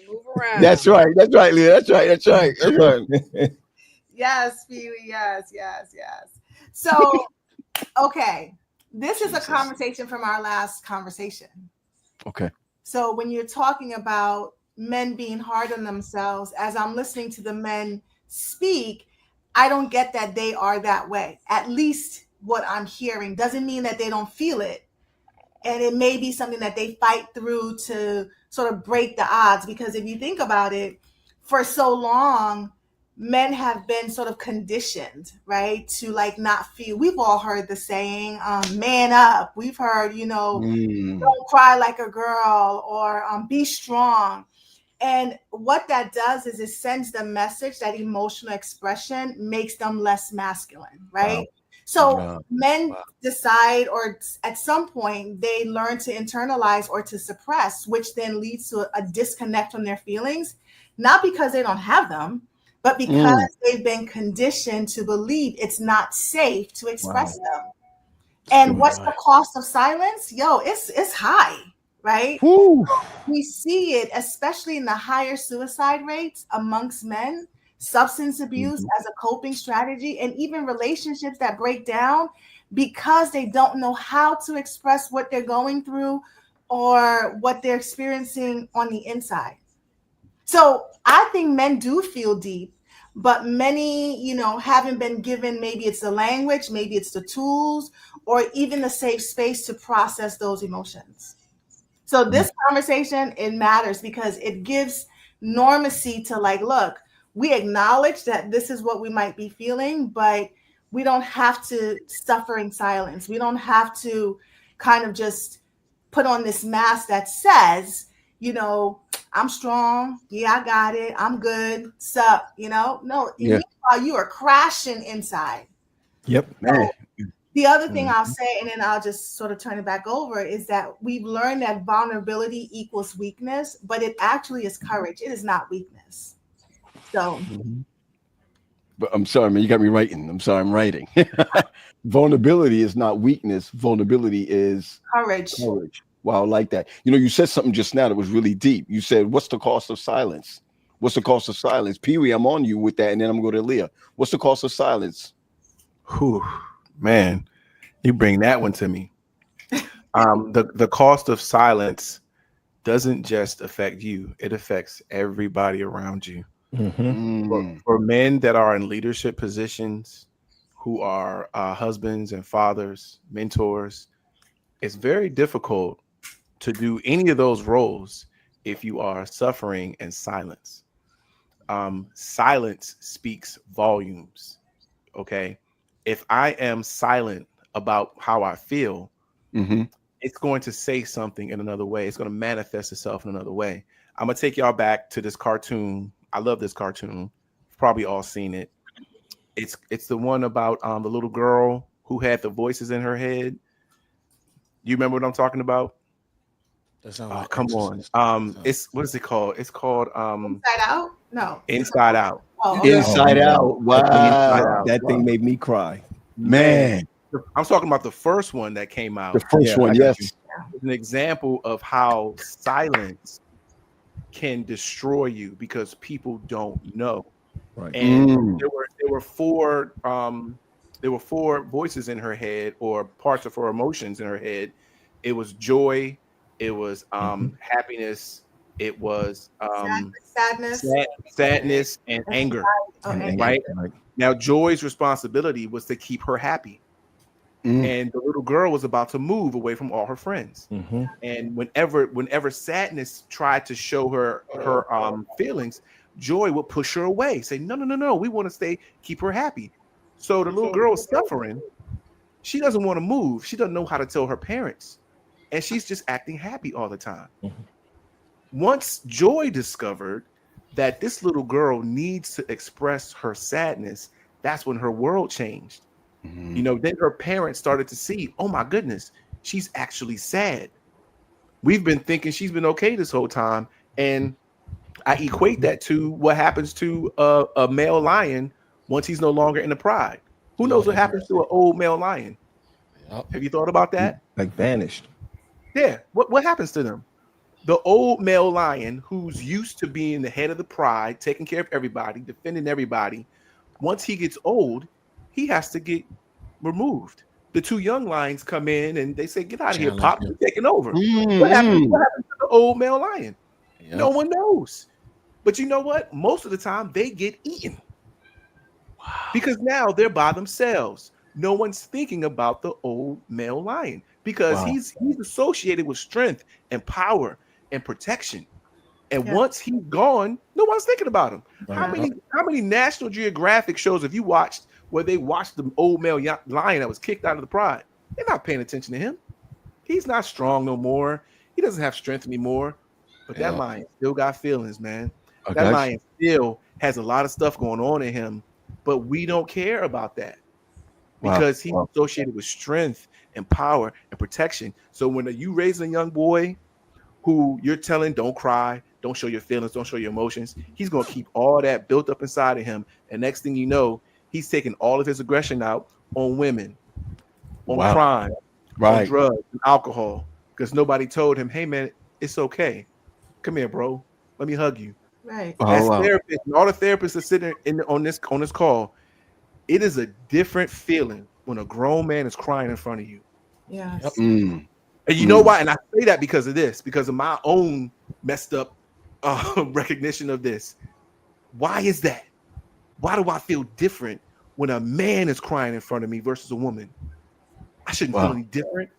Move around. That's right, Leah. That's right. Yes, Pee-wee, yes. So, okay, this is a conversation from our last conversation. Okay. So when you're talking about men being hard on themselves, as I'm listening to the men speak, I don't get that they are that way. At least what I'm hearing doesn't mean that they don't feel it. And it may be something that they fight through to sort of break the odds. Because if you think about it, for so long, men have been sort of conditioned, right, to like not feel. We've all heard the saying, man up. We've heard, don't cry like a girl, or be strong. And what that does is it sends the message that emotional expression makes them less masculine, right? Wow. So men decide, or at some point they learn to internalize or to suppress, which then leads to a disconnect from their feelings, not because they don't have them, but because they've been conditioned to believe it's not safe to express them. And what's the cost of silence? It's high, right? Woo. We see it, especially in the higher suicide rates amongst men, substance abuse as a coping strategy, and even relationships that break down because they don't know how to express what they're going through or what they're experiencing on the inside. So I think men do feel deep, but many, haven't been given, maybe it's the language, maybe it's the tools, or even the safe space to process those emotions. So this conversation, it matters because it gives normacy to like, look, we acknowledge that this is what we might be feeling, but we don't have to suffer in silence. We don't have to kind of just put on this mask that says, I'm strong. Yeah, I got it. I'm good. Sup, No, you are crashing inside. Yep. So the other thing I'll say, and then I'll just sort of turn it back over, is that we've learned that vulnerability equals weakness, but it actually is courage. It is not weakness. So. But I'm sorry, man. You got me writing. I'm sorry, I'm writing. Vulnerability is not weakness. Vulnerability is courage. Wow, I like that. You said something just now that was really deep. You said, what's the cost of silence? What's the cost of silence? Pee-wee, I'm on you with that, and then I'm going to go to Leah. What's the cost of silence? Whew, man, you bring that one to me. The cost of silence doesn't just affect you. It affects everybody around you. For men that are in leadership positions, who are husbands and fathers, mentors, it's very difficult to do any of those roles if you are suffering in silence. Silence speaks volumes. Okay. if I am silent about how I feel, Mm-hmm. it's going to say something in another way. It's going to manifest itself in another way. I'm going to take y'all back to this cartoon. I love this cartoon. You've probably all seen it. It's the one about the little girl who had the voices in her head. You remember what I'm talking about? That sounds Oh, like come on. Exorcist. It's what is it called? It's called Inside Out? No. Inside Out. Oh, okay. Inside man. Out. Inside Wow. Out. That thing made me cry. Man. I'm talking about the first one that came out. The first one, I got yes. It's an example of how silence can destroy you because people don't know. Right. And there were four voices in her head, or parts of her emotions in her head. It was joy, it was happiness, it was Sadness. sadness and anger. And anger. Right? Now Joy's responsibility was to keep her happy. And the little girl was about to move away from all her friends. And whenever sadness tried to show her feelings, Joy would push her away, say, no, we want to keep her happy. So the little girl is suffering. She doesn't want to move. She doesn't know how to tell her parents. And she's just acting happy all the time. Once Joy discovered that this little girl needs to express her sadness, that's when her world changed. You know, then her parents started to see, oh my goodness, she's actually sad. We've been thinking she's been okay this whole time. And I equate that to what happens to a male lion once he's no longer in the pride. Who knows what happens to an old male lion? Have you thought about that? Like vanished. Yeah. What happens to them? The old male lion who's used to being the head of the pride, taking care of everybody, defending everybody, once he gets old, he has to get removed. The two young lions come in and they say, get out of here, Pop, you're taking over. What happened to the old male lion? No one knows. But you know what? Most of the time they get eaten. Because now they're by themselves. No one's thinking about the old male lion because he's associated with strength and power and protection. And once he's gone, no one's thinking about him. How many National Geographic shows have you watched where they watched the old male lion that was kicked out of the pride? They're not paying attention to him. He's not strong no more. He doesn't have strength anymore. But that lion still got feelings, man. Okay. That lion still has a lot of stuff going on in him, but we don't care about that because he's associated with strength and power and protection. So when you raise a young boy who you're telling, don't cry, don't show your feelings, don't show your emotions, he's going to keep all that built up inside of him. And next thing you know, he's taking all of his aggression out on women, on crime, on drugs, and alcohol, because nobody told him, hey, man, it's okay. Come here, bro. Let me hug you. Right. As therapists, and all the therapists are sitting on this call, it is a different feeling when a grown man is crying in front of you. Yes. And you know why? And I say that because of my own messed up recognition of this. Why is that? Why do I feel different when a man is crying in front of me versus a woman? I shouldn't feel any different.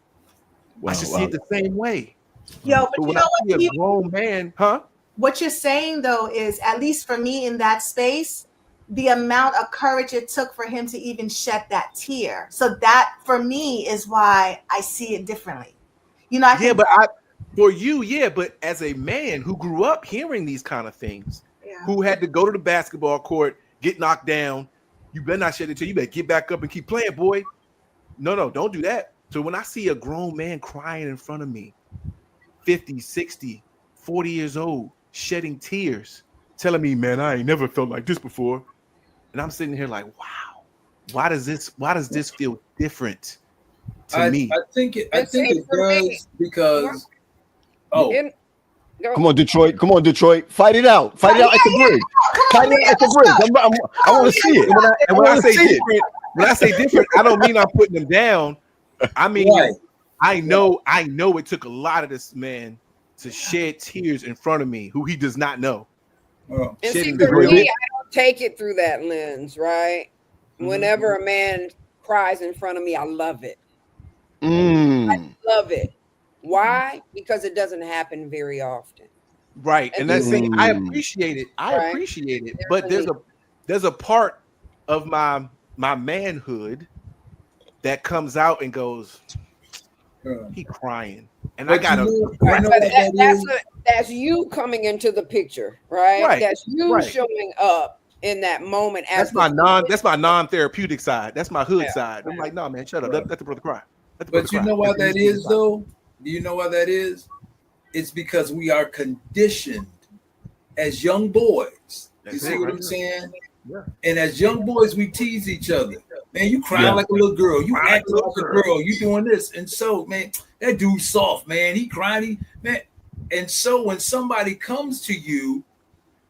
I should see it the same way. Yo, but when you know I see a grown man, what you're saying though is, at least for me in that space, the amount of courage it took for him to even shed that tear. So that for me is why I see it differently. You know, but as a man who grew up hearing these kind of things, who had to go to the basketball court, get knocked down, you better not shed it tear. You better get back up and keep playing, boy. No, don't do that. So when I see a grown man crying in front of me, 50, 60, 40 years old, shedding tears, telling me, man, I ain't never felt like this before. And I'm sitting here like, wow, why does this feel different to me? I think it does because Come on, Detroit. Fight it out. Fight it out at the bridge. Fight it out at the bridge. I want to see it. And when I say different, I don't mean I'm putting them down. I mean, I know it took a lot of this man to shed tears in front of me, who he does not know. And see, for me, I don't take it through that lens, right? Whenever a man cries in front of me, I love it. I love it. Why? Because it doesn't happen very often. Right. And that's I appreciate it. Appreciate it. But there's a part of my my manhood that comes out and goes, he crying. And but I know that's you coming into the picture, right? Right, That's you right. showing up in that moment. That's my non-therapeutic side. That's my hood side. I'm like, no, man, shut up. Let the brother cry. But you know why that is, though? Do you know why that is? It's because we are conditioned as young boys. You see what I'm saying? Yeah. And as young boys, we tease each other. Man, you crying like a little girl. You acting like a girl. You doing this. And so, man, that dude's soft, man. He crying. Man. And so when somebody comes to you,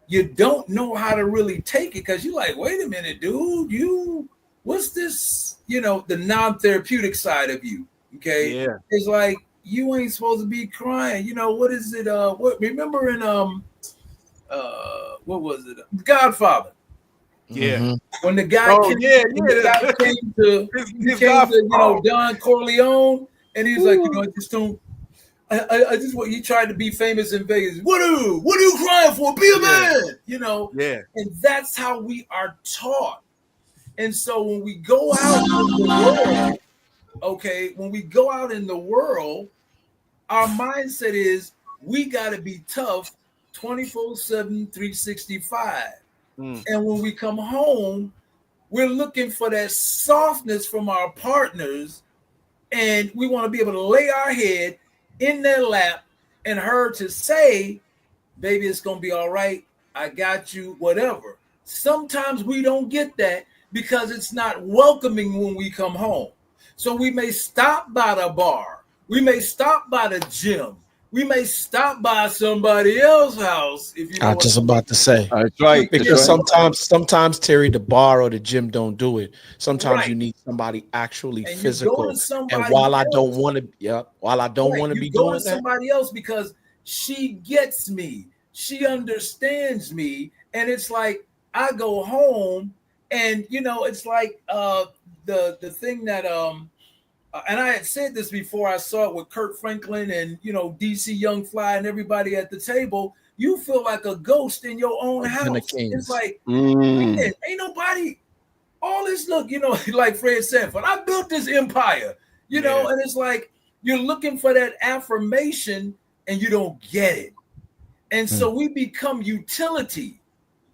you don't know how to really take it because you're like, wait a minute, dude. What's this? The non-therapeutic side of you. Okay. Yeah. It's like you ain't supposed to be crying. What is it? Remember in what was it? Godfather. Yeah. When the guy came to Don Corleone, and he's like, I just want you tried to be famous in Vegas. What are you crying for? Be a man, Yeah. And that's how we are taught. And so when we go out in the world, our mindset is we got to be tough 24/7, 365. And when we come home, we're looking for that softness from our partners, and we want to be able to lay our head in their lap and her to say, baby, it's going to be all right. I got you, whatever. Sometimes we don't get that because it's not welcoming when we come home. So we may stop by the bar. We may stop by the gym. We may stop by somebody else's house. If you know I was just about to say. That's right. Because sometimes Terry, the bar or the gym don't do it. Sometimes you need somebody actually and physical. And while I don't want to, be doing that, somebody else because she gets me, she understands me, and it's like I go home, and it's like the thing that and I had said this before. I saw it with Kurt Franklin and DC Young Fly and everybody at the table. You feel like a ghost in your own house. It's like ain't nobody. All this look, like Fred Sanford. I built this empire, and it's like you're looking for that affirmation and you don't get it, and so we become utility.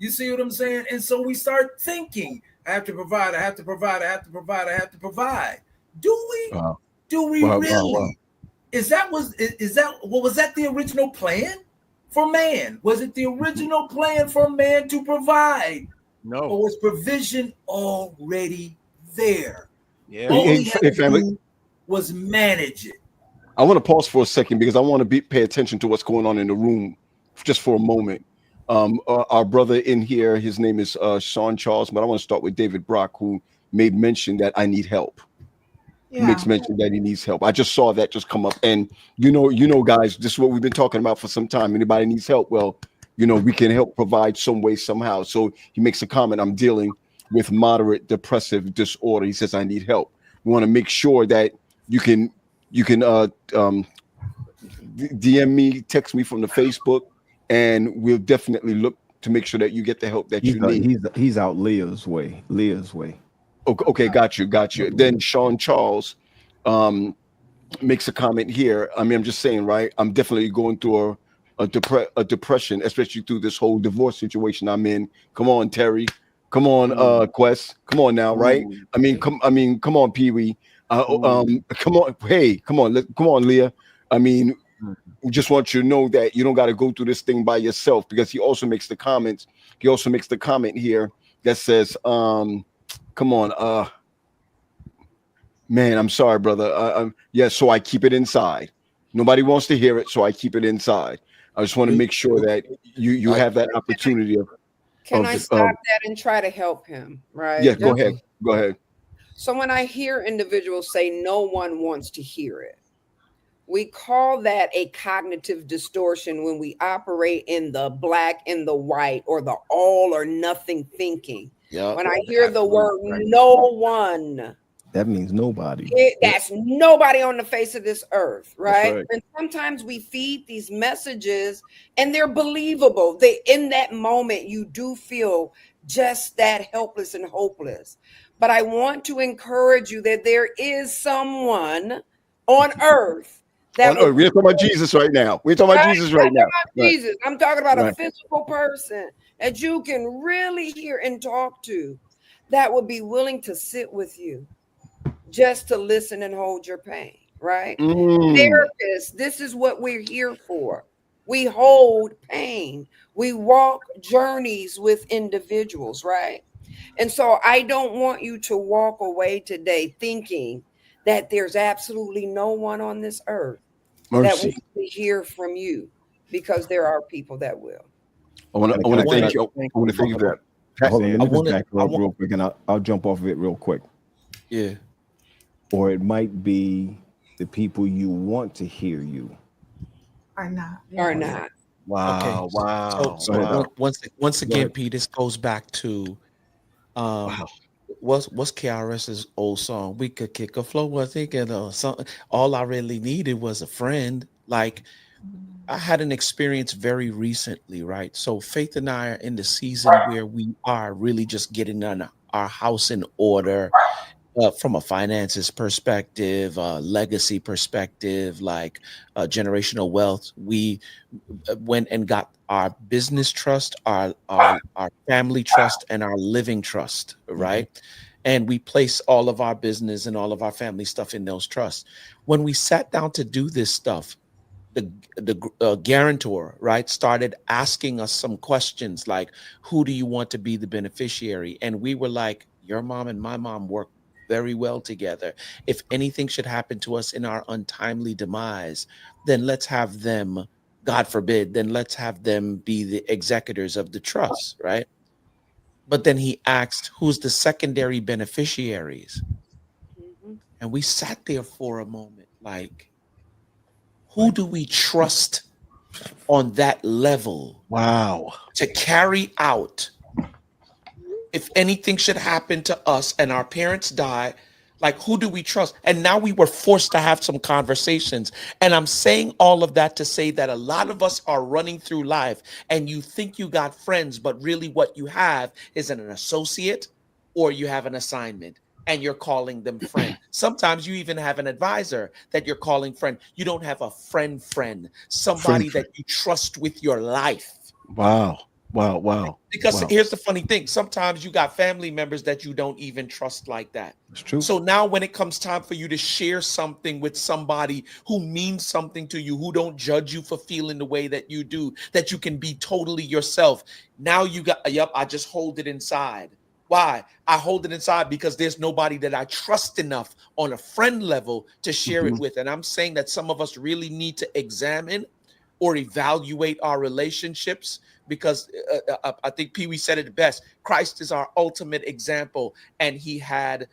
You see what I'm saying? And so we start thinking, I have to provide. I have to provide. I have to provide. I have to provide. Do we? Wow. Do we really? Wow. Was that the original plan for man? Was it the original plan for man to provide? No. Or was provision already there? Yeah. All we had to do was manage it. I want to pause for a second because I want to pay attention to what's going on in the room just for a moment. Our brother in here, his name is Sean Charles, but I want to start with David Brock, who made mention that I need help. Yeah. He makes mention that he needs help. I just saw that just come up. And guys, this is what we've been talking about for some time. Anybody needs help? Well, we can help provide some way, somehow. So he makes a comment, I'm dealing with moderate depressive disorder. He says, I need help. We want to make sure that you can DM me, text me from the Facebook, and we'll definitely look to make sure that you get the help that you need. He's out Leah's way. Okay, got you. Then Sean Charles makes a comment here. I mean, I'm just saying, right? I'm definitely going through a depression, especially through this whole divorce situation I'm in. Come on, Terry. Come on, Quest. Come on now, right? I mean, come on, Pee Wee. Come on, hey, come on, Leah. I mean, we just want you to know that you don't got to go through this thing by yourself, because he also makes the comment here that says, come on, man, I'm sorry, brother. So I keep it inside. Nobody wants to hear it, so I keep it inside. I just want to make sure that you have that opportunity of. Can I stop that and try to help him? Right? Yeah, go ahead. So when I hear individuals say no one wants to hear it, we call that a cognitive distortion when we operate in the black and the white, or the all or nothing thinking. Yep. When I hear the word no one, that means nobody. That's nobody on the face of this earth, right? And sometimes we feed these messages and they're believable. In that moment, you do feel just that helpless and hopeless. But I want to encourage you that there is someone on earth that On earth. We're talking about Jesus right now. We're talking about Jesus right now. Right. Jesus. I'm talking about Right. a physical person that you can really hear and talk to, that would be willing to sit with you just to listen and hold your pain, right? Therapists, this is what we're here for. We hold pain. We walk journeys with individuals, right? And so I don't want you to walk away today thinking that there's absolutely no one on this earth that Mercy. wants to hear from you, because there are people that will. I want to thank you. I want to thank you for that. Hold on, let me just back I up real quick, and I'll jump off of it real quick. Yeah. Or it might be the people you want to hear you Are not. Or not. Wow. Okay. Wow. So Wow. once again, ahead. Pete, this goes back to what's KRS's old song? We could kick a flow, I think, and something. All I really needed was a friend. Like, I had an experience very recently, right? So Faith and I are in the season where we are really just getting our house in order, from a finances perspective, legacy perspective, like generational wealth. We went and got our business trust, our family trust, and our living trust, right? And we place all of our business and all of our family stuff in those trusts. When we sat down to do this stuff, the guarantor, right, started asking us some questions like, who do you want to be the beneficiary? And we were like, your mom and my mom work very well together. If anything should happen to us in our untimely demise, then let's have them, God forbid, then let's have them be the executors of the trust, right? But then he asked, who's the secondary beneficiaries? And we sat there for a moment like, who do we trust on that level? Wow. To carry out, if anything should happen to us and our parents die, like, who do we trust? And now we were forced to have some conversations. And I'm saying all of that to say that a lot of us are running through life and you think you got friends, but really what you have is an associate or you have an assignment and you're calling them friend. Sometimes you even have an advisor that you're calling friend. You don't have a friend, somebody that you trust with your life. Wow. Wow. Because here's the funny thing. Sometimes you got family members that you don't even trust like that. It's true. So now when it comes time for you to share something with somebody who means something to you, who don't judge you for feeling the way that you do, that you can be totally yourself. Now you got, I just hold it inside. Why? I hold it inside because there's nobody that I trust enough on a friend level to share it with. And I'm saying that some of us really need to examine or evaluate our relationships, because I think Pee Wee said it best. Christ is our ultimate example. And he had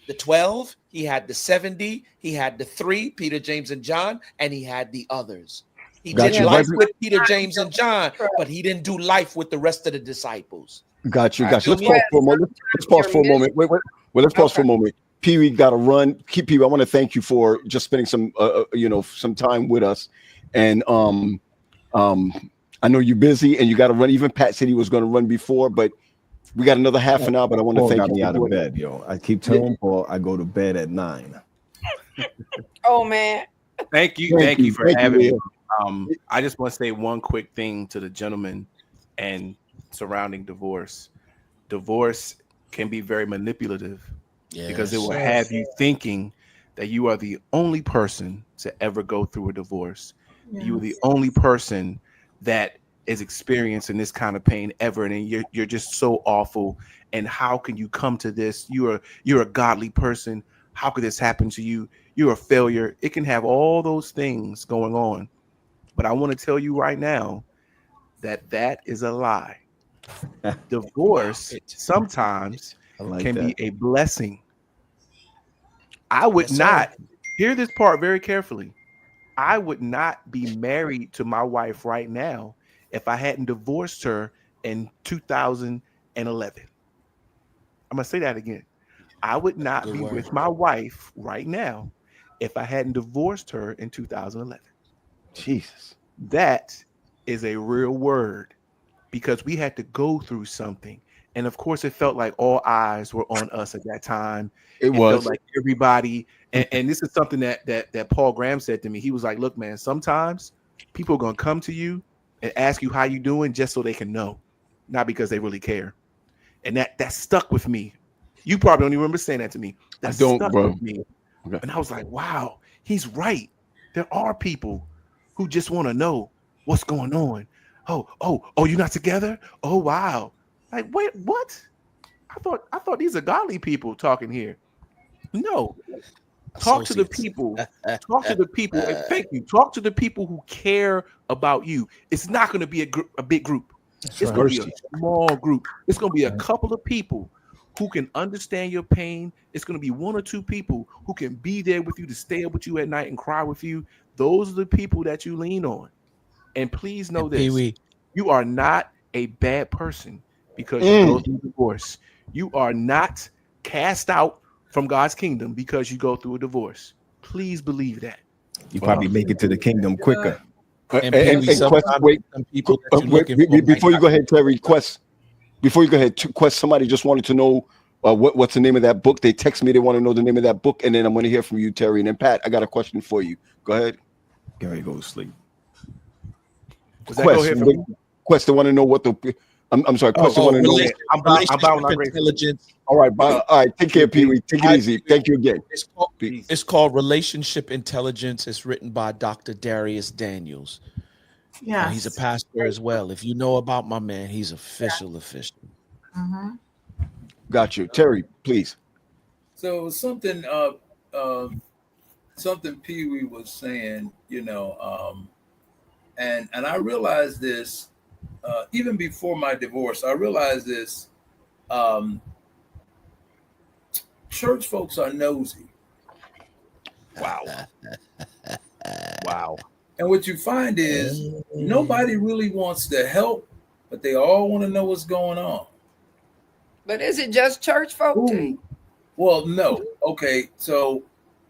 the 12, he had the 70, he had the 3, Peter, James, and John, and he had the others. He did life with Peter, James, and John, but he didn't do life with the rest of the disciples. Got you. Let's pause for a moment. Let's pause for a moment. Wait. Well, let's pause for a moment. Pee Wee got to run. Pee Wee, I want to thank you for just spending some, some time with us. And I know you're busy and you got to run. Even Pat said he was going to run before, but we got another half an hour. But I want to thank you. Me out of bed, yo. I keep telling Paul I go to bed at 9. Oh man. Thank you for having me. I just want to say one quick thing to the gentleman and surrounding divorce. Divorce can be very manipulative because it will have you thinking that you are the only person to ever go through a divorce. Yes. You are the only person that is experiencing this kind of pain ever, and you're just so awful. And how can you come to this? You're a godly person. How could this happen to you? You're a failure. It can have all those things going on. But I want to tell you right now that is a lie. Divorce sometimes can be a blessing. I would not hear this part very carefully. I would not be married to my wife right now if I hadn't divorced her in 2011. I'm going to say that again. I would not be with my wife right now if I hadn't divorced her in 2011. Jesus. That is a real word, because we had to go through something And of course, it felt like all eyes were on us at that time. It felt was. like everybody, and this is something that Paul Graham said to me. He was like, look, man, sometimes people are gonna come to you and ask you how you doing just so they can know, not because they really care. And that stuck with me. You probably don't even remember saying that to me. That stuck with me. Okay. And I was like, wow, he's right. There are people who just want to know what's going on. Oh, you're not together? Oh, wow. Like, wait, what? I thought these are godly people talking here. No. Talk to the people. Talk to the people. And thank you. Talk to the people who care about you. It's not going to be a big group. It's going to be a small group. It's going to be a couple of people who can understand your pain. It's going to be one or two people who can be there with you, to stay up with you at night and cry with you. Those are the people that you lean on. And please know this. You are not a bad person because you go through divorce. You are not cast out from God's kingdom because you go through a divorce. Please believe that. You probably make it to the kingdom quicker. And wait, before you go ahead, Terry, before you go ahead, somebody just wanted to know what's the name of that book. They text me, they want to know the name of that book, and then I'm going to hear from you, Terry. And then Pat, I got a question for you. Go ahead. Gary, go to sleep. Quest, they want to know what the... I'm sorry. Quest, they want to know... I'm intelligence. All right, bye. All right, take care, Pee Wee. Take it easy. Thank you again. It's called Relationship Intelligence. It's written by Dr. Darius Daniels. Yeah, he's a pastor as well. If you know about my man, he's official. Mm-hmm. Got you, Terry. Please. So something Pee Wee was saying, and I realized this even before my divorce. I realized this. Church folks are nosy. Wow. Wow. And what you find is nobody really wants to help, but they all want to know what's going on. But is it just church folk? Well, no. Okay, so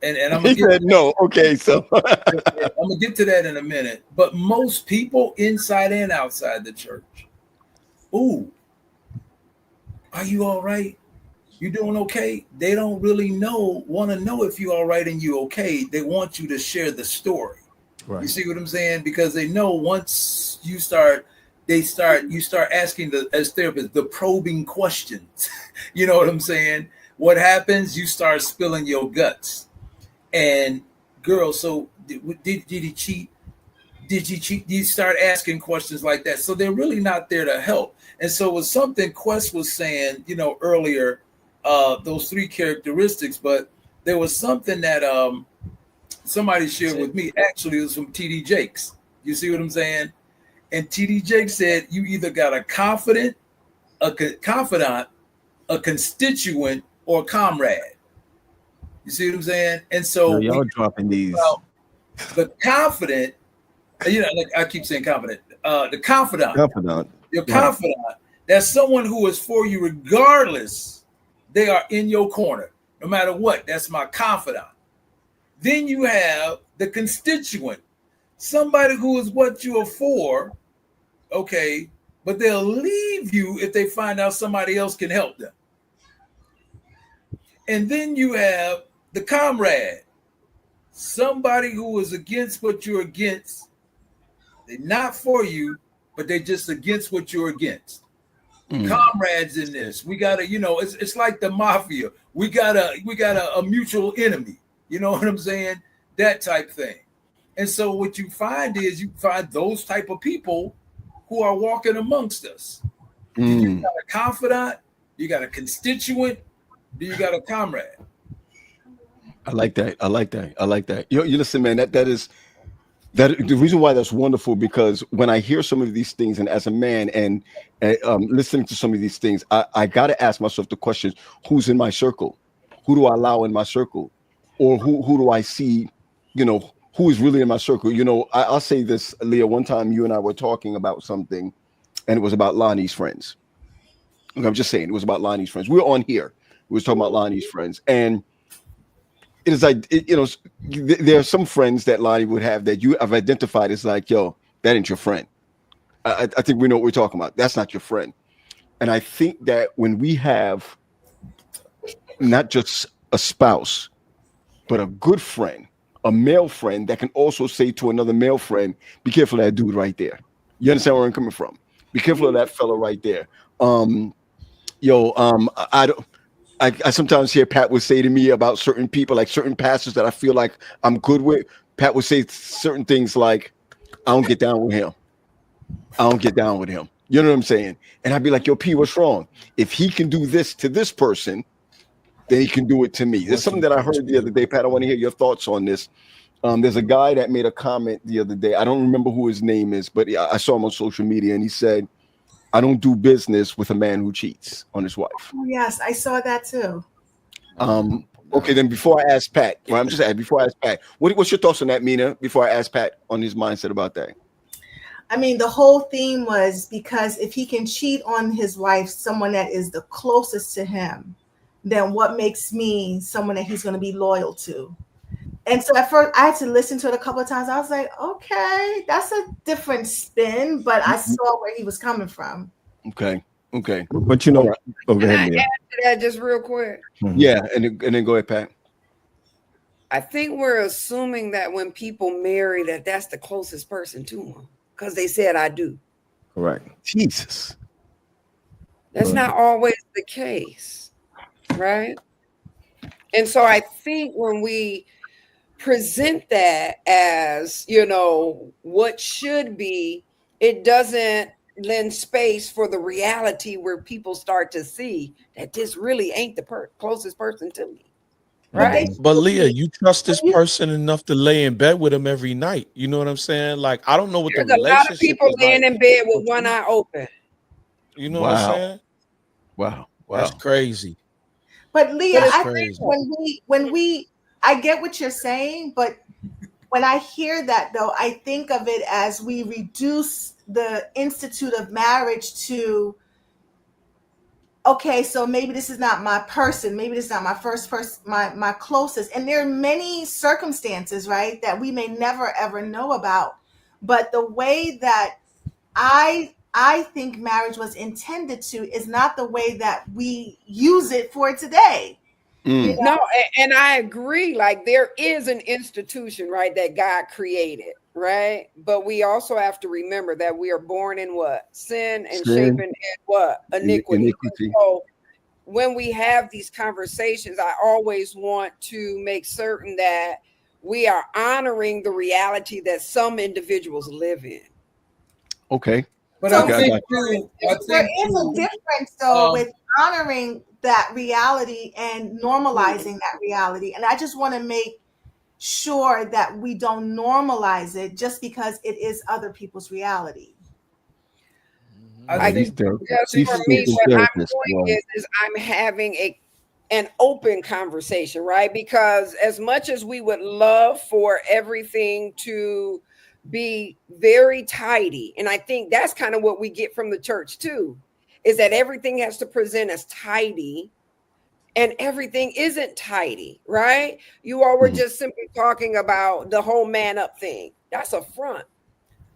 and I'm gonna get no. Okay, so I'm gonna get to that in a minute. But most people inside and outside the church, are you all right? You doing okay? They don't really want to know if you all right and you okay. They want you to share the story. Right. You see what I'm saying? Because they know once you start asking as therapists the probing questions. You know what I'm saying? What happens? You start spilling your guts. And girl, so did he cheat? Did you cheat? You start asking questions like that. So they're really not there to help. And so it was something Quest was saying, earlier, those three characteristics, but there was something that somebody shared with me. Actually, it was from TD Jakes. You see what I'm saying? And TD Jakes said you either got a confidant, a constituent, or a comrade. You see what I'm saying? And so y'all dropping these. The confidant, like I keep saying confident. The confidant. Your confidant. That's someone who is for you regardless. They are in your corner, no matter what. That's my confidant. Then you have the constituent, somebody who is what you are for, okay, but they'll leave you if they find out somebody else can help them. And then you have the comrade, somebody who is against what you're against. They're not for you, but they're just against what you're against. Comrades in this. We gotta, it's like the mafia. We got a mutual enemy. You know what I'm saying? That type thing. And so what you find is you find those type of people who are walking amongst us. You got a confidant, you got a constituent, you got a comrade. I like that. You listen, man, that is the reason why that's wonderful, because when I hear some of these things, and as a man and listening to some of these things, I got to ask myself the question, who's in my circle? Who do I allow in my circle? Or who do I see, who is really in my circle? I'll say this, Leah, one time you and I were talking about something, and it was about Lonnie's friends. I'm just saying, it was about Lonnie's friends. We were on here. We were talking about Lonnie's friends. And it is like, there are some friends that Lonnie would have that you have identified as like, yo, that ain't your friend. I think we know what we're talking about. That's not your friend. And I think that when we have not just a spouse, but a good friend, a male friend that can also say to another male friend, be careful of that dude right there. You understand where I'm coming from? Be careful of that fella right there. I don't. I sometimes hear Pat would say to me about certain people, like certain pastors that I feel like I'm good with. Pat would say certain things like, I don't get down with him. I don't get down with him. You know what I'm saying? And I'd be like, yo, P, what's wrong? If he can do this to this person, then he can do it to me. There's something that I heard the other day, Pat. I want to hear your thoughts on this. There's a guy that made a comment the other day. I don't remember who his name is, but I saw him on social media, and he said, I don't do business with a man who cheats on his wife. Oh, yes, I saw that too. Okay, then before I ask Pat, well, I'm just asking, before I ask Pat, what's your thoughts on that, Mina, before I ask Pat on his mindset about that? I mean, the whole theme was because if he can cheat on his wife, someone that is the closest to him, then what makes me someone that he's going to be loyal to? And so at first I had to listen to it a couple of times. I was like, okay, that's a different spin, but I saw where he was coming from. Okay. But you know, Can I add to that just real quick? Yeah, and then go ahead, Pat. I think we're assuming that when people marry, that's the closest person to them because they said I do. Correct. Jesus. That's not always the case, right? And so I think when we present that as, what should be, it doesn't lend space for the reality where people start to see that this really ain't the closest person to me. Right. But Leah, you trust this person enough to lay in bed with him every night. You know what I'm saying? Like, I don't know what There's the relationship a lot of people laying in bed with one eye open. You know what I'm saying? Wow. That's crazy. But Leah, I think when we I get what you're saying, but when I hear that though, I think of it as we reduce the institute of marriage to, okay, so maybe this is not my person, maybe this is not my first person, my closest. And there are many circumstances, right, that we may never ever know about. But the way that I think marriage was intended to is not the way that we use it for today. No, and I agree. Like there is an institution, right, that God created, right? But we also have to remember that we are born in what? Sin and shaping in what? Iniquity. So when we have these conversations, I always want to make certain that we are honoring the reality that some individuals live in. Okay. But so there is a difference though with honoring that reality and normalizing that reality. And I just want to make sure that we don't normalize it just because it is other people's reality. I think just for me, what I'm doing is I'm having an open conversation, right? Because as much as we would love for everything to be very tidy, and I think that's kind of what we get from the church too, is that everything has to present as tidy, and everything isn't tidy, right? You all were just simply talking about the whole man up thing. That's a front.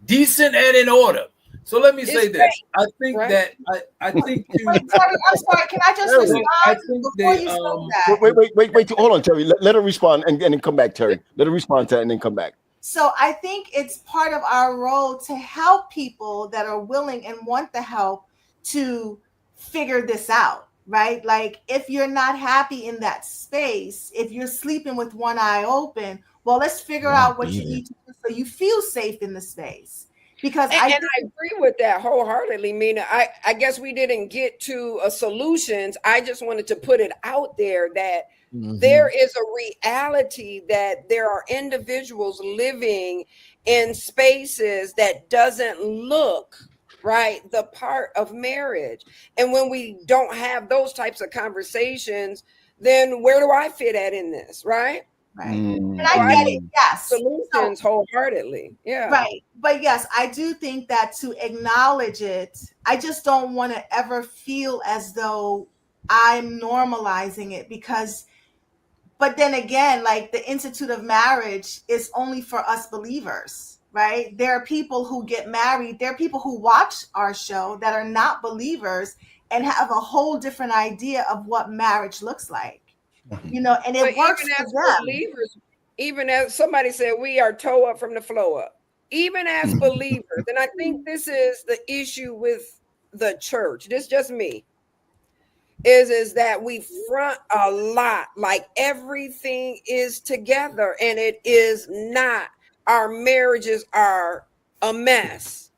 Decent and in order. So let me say this. I think that I think I'm sorry, can I just respond? I think before you say that? Wait, hold on, Terry. Let her respond and then come back, Terry. Let her respond to that and then come back. So I think it's part of our role to help people that are willing and want the help to figure this out, right? Like if you're not happy in that space, if you're sleeping with one eye open, well, let's figure out what you need to do so you feel safe in the space. Because I agree with that wholeheartedly, Mina. I guess we didn't get to solutions. I just wanted to put it out there that there is a reality that there are individuals living in spaces that doesn't look right the part of marriage. And when we don't have those types of conversations, then where do I fit at in this, right? Right. And I get it. Yes. Solutions wholeheartedly. Yeah. Right. But yes, I do think that to acknowledge it, I just don't want to ever feel as though I'm normalizing it but then again, like the Institute of Marriage is only for us believers, right? There are people who get married. There are people who watch our show that are not believers. and have a whole different idea of what marriage looks like. You know, and it But works even for as them. believers, even as somebody said, we are toe up from the flow up. Even as believers, and I think this is the issue with the church. This is just me. Is that we front a lot like everything is together, and it is not. Our marriages are a mess.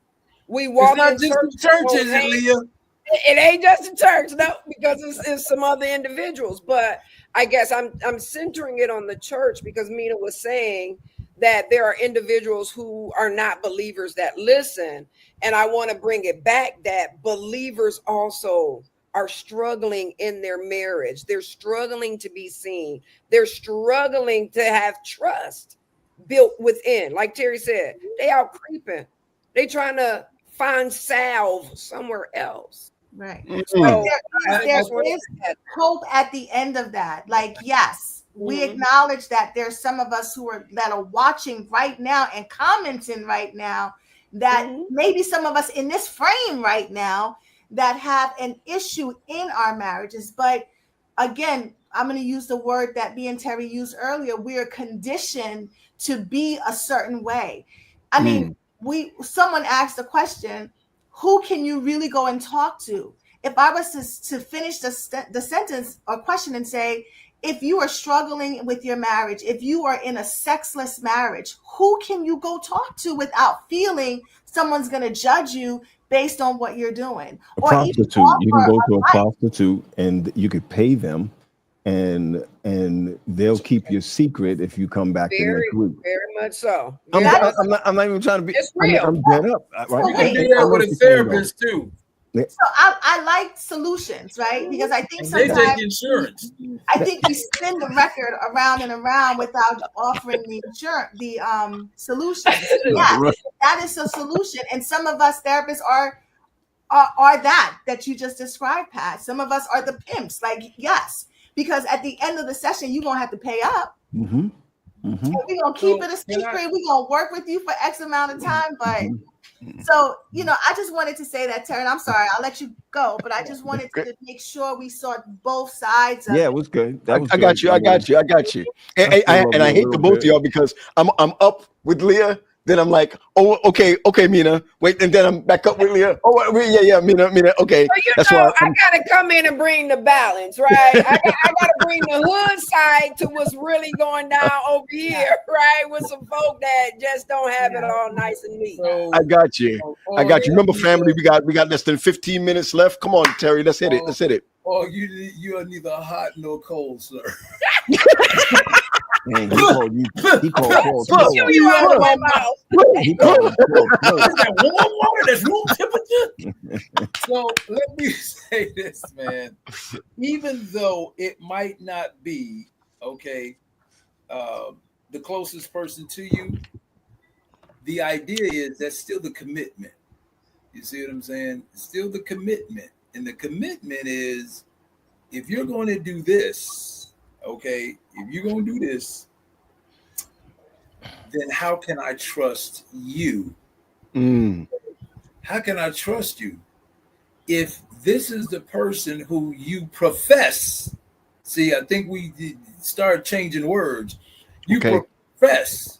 We It's walk not in just church. the church, is it, Leah? It ain't just the church, no, because it's some other individuals. But I guess I'm centering it on the church because Mina was saying that there are individuals who are not believers that listen, and I want to bring it back that believers also are struggling in their marriage. They're struggling to be seen. They're struggling to have trust built within. Like Terry said, they out creeping. They trying to find salve somewhere else. Right. So There is hope at the end of that. Like, yes, we acknowledge that there's some of us that are watching right now and commenting right now that maybe some of us in this frame right now that have an issue in our marriages. But again, I'm going to use the word that me and Terry used earlier. We are conditioned to be a certain way. I mean, someone asked the question, who can you really go and talk to? If I was to finish the sentence or question and say, if you are struggling with your marriage, if you are in a sexless marriage, who can you go talk to without feeling someone's going to judge you based on what you're doing? A prostitute. You can go to a prostitute and you could pay them, and they'll keep your secret if you come back the next week. Very much so. I'm not even trying to be. It's real. I'm dead up. Right? You can do that with a therapist too. So I like solutions, right? Because I think sometimes they take insurance. I think we spin the record around and around without offering the solution. Yeah, that is a solution. And some of us therapists are that you just described, Pat. Some of us are the pimps. Like, yes, because at the end of the session, you're gonna have to pay up. And we're gonna keep it a secret. We're gonna work with you for X amount of time, but. So, I just wanted to say that, Terry. I'm sorry, I'll let you go, but I just wanted to make sure we saw both sides of it was good. I got you. And I hate the both of y'all because I'm up with Leah. Then I'm like, oh, okay, Mina. Wait, and then I'm back up with Leah. Oh, yeah, Mina. Okay, so that's why I gotta come in and bring the balance, right? I gotta bring the hood side to what's really going down over here, right? With some folk that just don't have it all nice and neat. So, I got you. Remember, family, we got less than 15 minutes left. Come on, Terry, let's hit it. Oh, you are neither hot nor cold, sir. Man, he called you cold. You out of my mouth. Is that warm water? That's room temperature. So let me say this, man. Even though it might not be the closest person to you, the idea is that's still the commitment. You see what I'm saying? It's still the commitment, and the commitment is if you're going to do this. Okay, if you're going to do this, then how can I trust you? How can I trust you? If this is the person who you profess, see, I think we start changing words. You profess,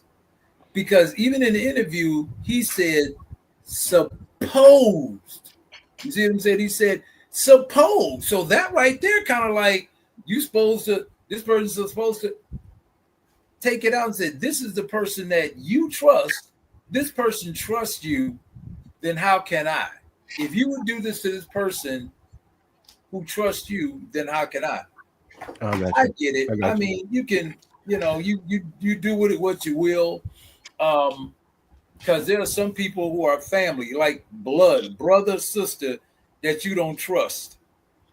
because even in the interview, he said, supposed. You see what I'm saying? He said, supposed. So that right there kind of like, this person's supposed to take it out and say, this is the person that you trust. This person trusts you. Then how can I? If you would do this to this person who trusts you, then how can I? I get it. I mean, you can, you do with it what you will. Because there are some people who are family, like blood, brother, sister, that you don't trust.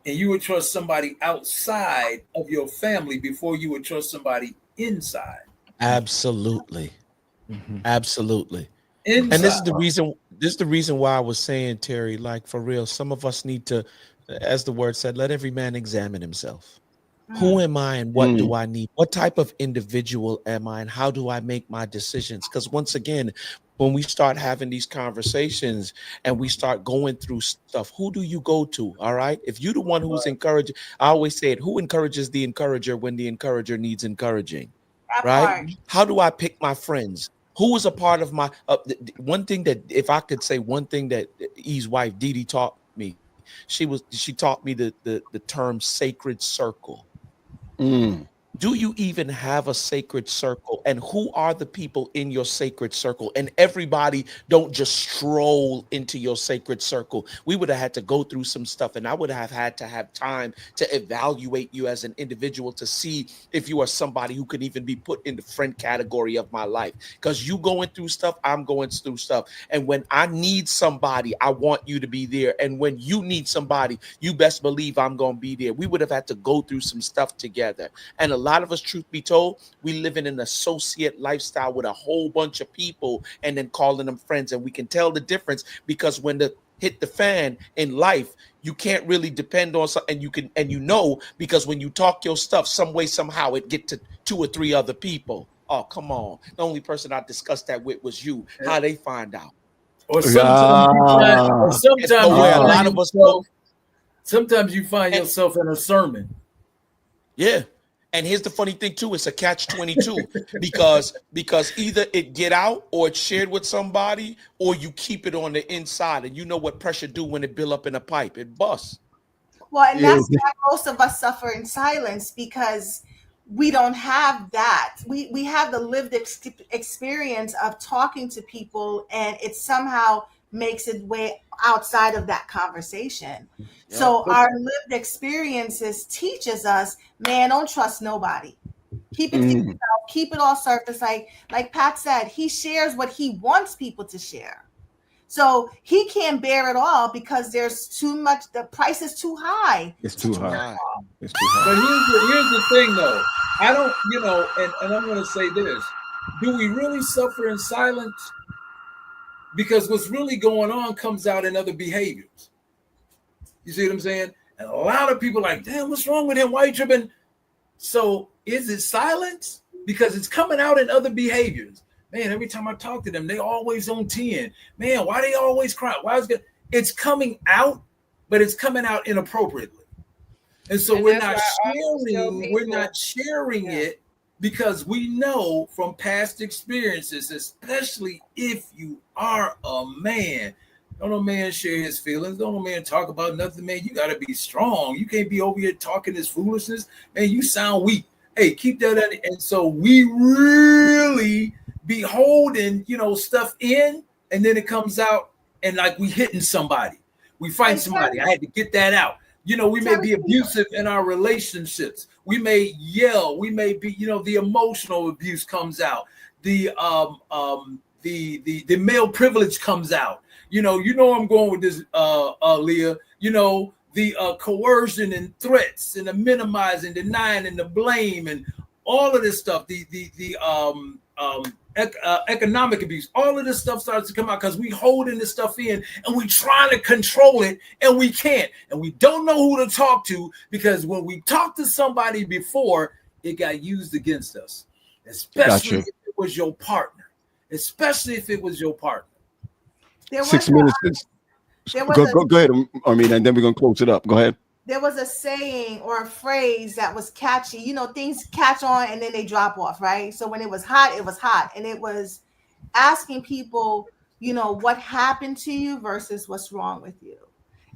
And you would trust somebody outside of your family before you would trust somebody inside. Absolutely. Absolutely. Inside. And this is the reason why I was saying, Terry, like for real, some of us need to, as the word said, let every man examine himself. Who am I and what do I need? What type of individual am I and how do I make my decisions? Because once again, when we start having these conversations and we start going through stuff, who do you go to? All right. If you're the one who's encouraged, I always say it, who encourages the encourager when the encourager needs encouraging? That Right. part. How do I pick my friends? Who is a part of my one thing that, if I could say one thing that E's wife Dee Dee taught me, she taught me the term sacred circle. Do you even have a sacred circle? And who are the people in your sacred circle? And everybody don't just stroll into your sacred circle. We would have had to go through some stuff, and I would have had to have time to evaluate you as an individual to see if you are somebody who could even be put in the friend category of my life. Because you going through stuff, I'm going through stuff. And when I need somebody, I want you to be there. And when you need somebody, you best believe I'm going to be there. We would have had to go through some stuff together. And a lot of us, truth be told, we live in an associate lifestyle with a whole bunch of people and then calling them friends. And we can tell the difference because when the hit the fan in life, you can't really depend on something. And you know, because when you talk your stuff, some way, somehow it get to 2 or 3 other people. Oh, come on. The only person I discussed that with was you. How they find out? Or sometimes you find yourself in a sermon. Yeah. And here's the funny thing too, it's a catch-22 because either it get out or it's shared with somebody or you keep it on the inside. And you know what pressure do when it build up in a pipe, it busts. Well, and that's why most of us suffer in silence, because we don't have that. We have the lived experience of talking to people, and it somehow makes its way outside of that conversation. Yeah. So our lived experiences teaches us, man, don't trust nobody. Keep it to yourself, keep it all surface. Like Pat said, he shares what he wants people to share. So he can't bear it all because there's too much, the price is too high. It's too high. It's too high. But here's the thing though. I don't, and I'm gonna say this. Do we really suffer in silence? Because what's really going on comes out in other behaviors. You see what I'm saying? And a lot of people are like, damn, what's wrong with him? Why are you tripping? So is it silence? Because it's coming out in other behaviors. Man, every time I talk to them, they always on 10. Man, why they always cry? Why is it? It's coming out, but it's coming out inappropriately. And so we're not sharing it because we know from past experiences, especially if you are a man, don't no man share his feelings. Don't no man talk about nothing, man. You got to be strong. You can't be over here talking this foolishness. Man, you sound weak. Hey, keep that in. And so we really be holding, stuff in, and then it comes out and like we hitting somebody. We fight somebody. I had to get that out. We may be abusive in our relationships. We may yell. We may be, the emotional abuse comes out. The male privilege comes out. I'm going with this, Leah. The coercion and threats and the minimizing, denying, and the blame and all of this stuff. Economic abuse, all of this stuff starts to come out because we holding this stuff in and we trying to control it and we can't, and we don't know who to talk to because when we talked to somebody before, it got used against us, especially if it was your partner. There was 6 minutes. Go ahead, Armina, and then we're gonna close it up. Go ahead. There was a saying or a phrase that was catchy. Things catch on and then they drop off, right? So when it was hot, it was hot. And it was asking people, what happened to you versus what's wrong with you.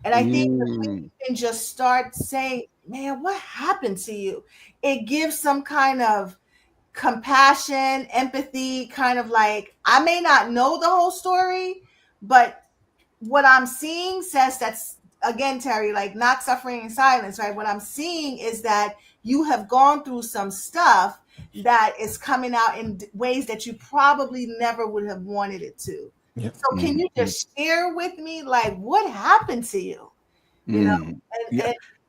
And I think if we can just start saying, man, what happened to you? It gives some kind of compassion, empathy, kind of like, I may not know the whole story, but what I'm seeing says that's, again, Terry, like not suffering in silence, right? What I'm seeing is that you have gone through some stuff that is coming out in ways that you probably never would have wanted it to. Yep. So can you just share with me, like, what happened to you? And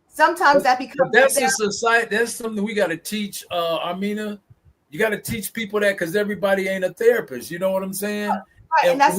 sometimes that becomes. But that's a society. That's something we got to teach, Armina. You got to teach people that because everybody ain't a therapist. You know what I'm saying? Right, and that's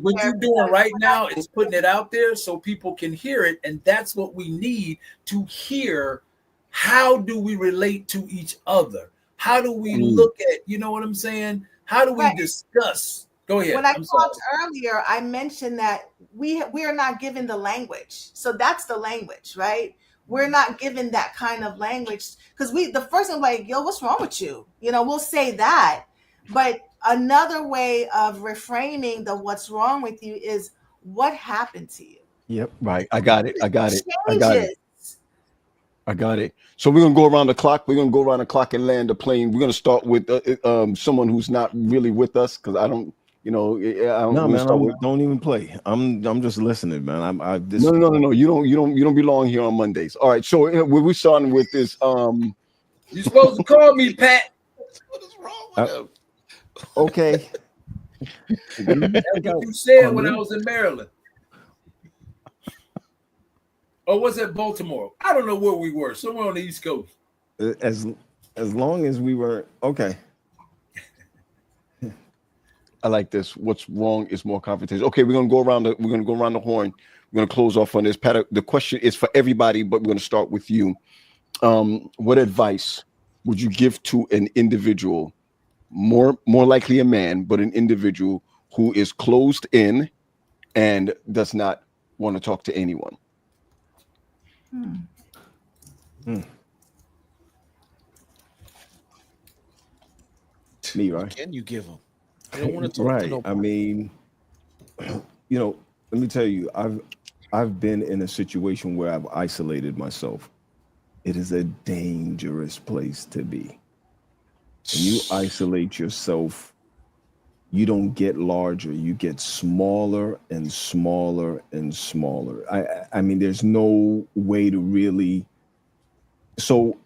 what you're doing right now is putting it out there so people can hear it. And that's what we need to hear. How do we relate to each other? How do we look at, you know what I'm saying? How do we discuss? Go ahead. When I I'm talked sorry. earlier, I mentioned that we are not given the language. So that's the language, right? We're not given that kind of language because the first thing like, yo, what's wrong with you? You know, we'll say that. But another way of reframing the what's wrong with you is what happened to you. Yep. Right. I got it. I got it. I got it. Changes. I got it. So we're gonna go around the clock. We're gonna go around the clock and land the plane. We're gonna start with someone who's not really with us because I don't, I don't. No, We're gonna man, start with, don't even play. I'm just listening, man. no. You don't belong here on Mondays. All right. So we're starting with this. You're supposed to call me, Pat. What is wrong with him? Okay. That's what you said when I was in Maryland. Or was it Baltimore? I don't know where we were. Somewhere on the East Coast. As long as we were okay. I like this. What's wrong is more confrontation. Okay, we're gonna go around the horn. We're gonna close off on this. Pat, the question is for everybody, but we're gonna start with you. What advice would you give to an individual, more likely a man, but an individual who is closed in and does not want to talk to anyone? Me, right? What can you give them? They don't want to talk Right. to nobody. I mean, let me tell you, I've been in a situation where I've isolated myself. It is a dangerous place to be. When you isolate yourself, you don't get larger, you get smaller and smaller and smaller. I mean, there's no way to really. So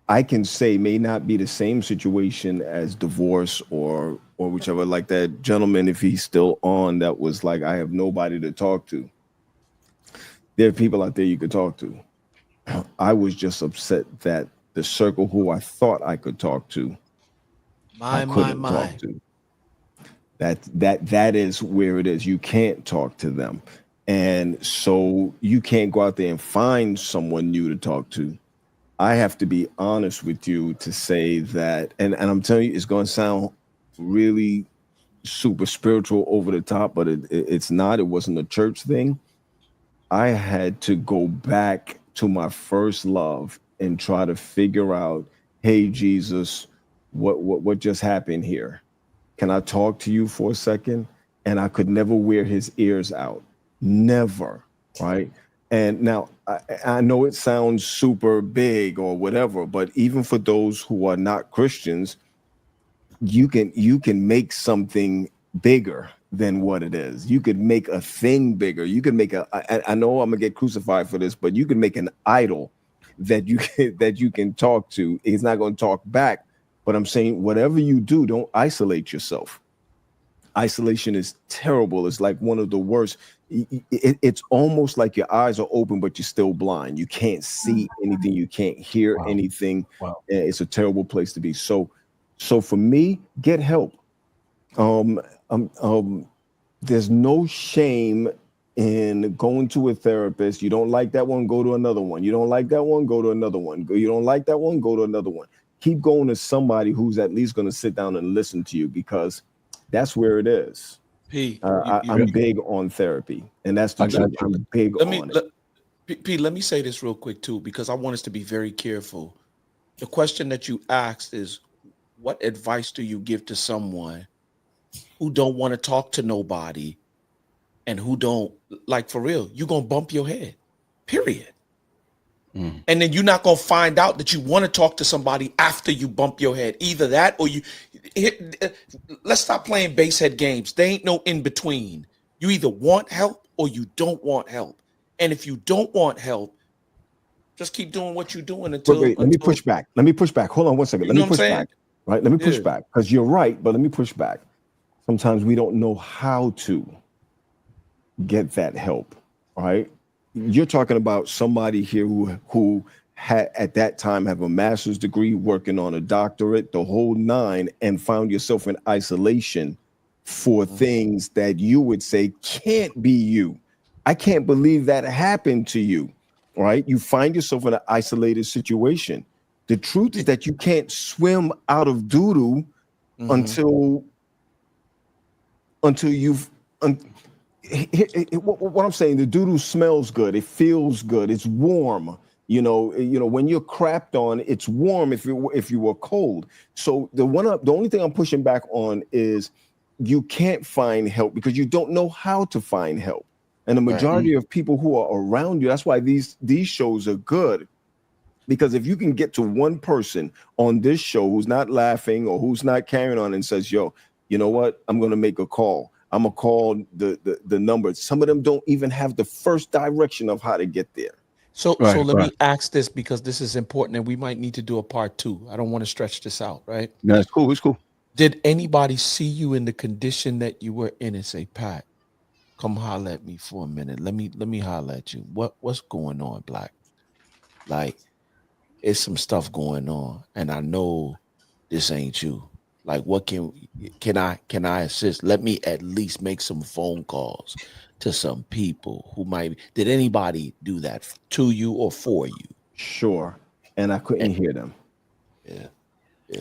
I can say may not be the same situation as divorce or whichever, like that gentleman, if he's still on, that was like, I have nobody to talk to. There are people out there you could talk to. I was just upset that the circle who I thought I could talk to, I couldn't talk to. That is where it is. You can't talk to them. And so you can't go out there and find someone new to talk to. I have to be honest with you to say that, and I'm telling you, it's going to sound really super spiritual over the top, but it's not. It wasn't a church thing. I had to go back to my first love and try to figure out, hey, Jesus, what just happened here? Can I talk to you for a second? And I could never wear his ears out. Never, right? And now I know it sounds super big or whatever, but even for those who are not Christians, you can make something bigger than what it is. You could make a thing bigger. You could make I know I'm gonna get crucified for this, but you can make an idol that you can talk to. He's not going to talk back, but I'm saying whatever you do, don't isolate yourself. Isolation is terrible. It's like one of the worst. It's almost like your eyes are open, but you're still blind. You can't see anything. You can't hear anything. Wow. It's a terrible place to be. So for me, get help. There's no shame in going to a therapist. You don't like that one, go to another one. You don't like that one, go to another one. You don't like that one, go to another one. Keep going to somebody who's at least going to sit down and listen to you, because that's where it is. I'm big on therapy, and that's the truth. I'm big on it. P, let me say this real quick too, because I want us to be very careful. The question that you asked is, what advice do you give to someone who don't want to talk to nobody and who don't, like, for real, you're going to bump your head, period. And then you're not going to find out that you want to talk to somebody after you bump your head. Either that or let's stop playing basehead games. There ain't no in between. You either want help or you don't want help. And if you don't want help, just keep doing what you're doing until. Wait, let me push back. Hold on one second. Let me push back. Right? Let me push back, because you're right, but let me push back. Sometimes we don't know how to get that help, right? You're talking about somebody here who had at that time have a master's degree, working on a doctorate, the whole nine, and found yourself in isolation for things that you would say can't be you. I can't believe that happened to you, right? You find yourself in an isolated situation. The truth is that you can't swim out of doo-doo until until you've. What I'm saying, the doo-doo smells good. It feels good. It's warm. You know, when you're crapped on, it's warm if you were cold. So the only thing I'm pushing back on is you can't find help because you don't know how to find help. And the majority of people who are around you, that's why these shows are good. Because if you can get to one person on this show who's not laughing or who's not carrying on and says, yo, you know what? I'm going to make a call. I'm going to call the number. Some of them don't even have the first direction of how to get there. So let me ask this, because this is important and we might need to do a part 2. I don't want to stretch this out, right? No, it's cool. It's cool. Did anybody see you in the condition that you were in and say, Pat, come holler at me for a minute. Let me holler at you. What's going on, Black? Like, it's some stuff going on, and I know this ain't you. Like, what can I assist? Let me at least make some phone calls to some people who might. Did anybody do that to you or for you? Sure. And I couldn't hear them. Yeah.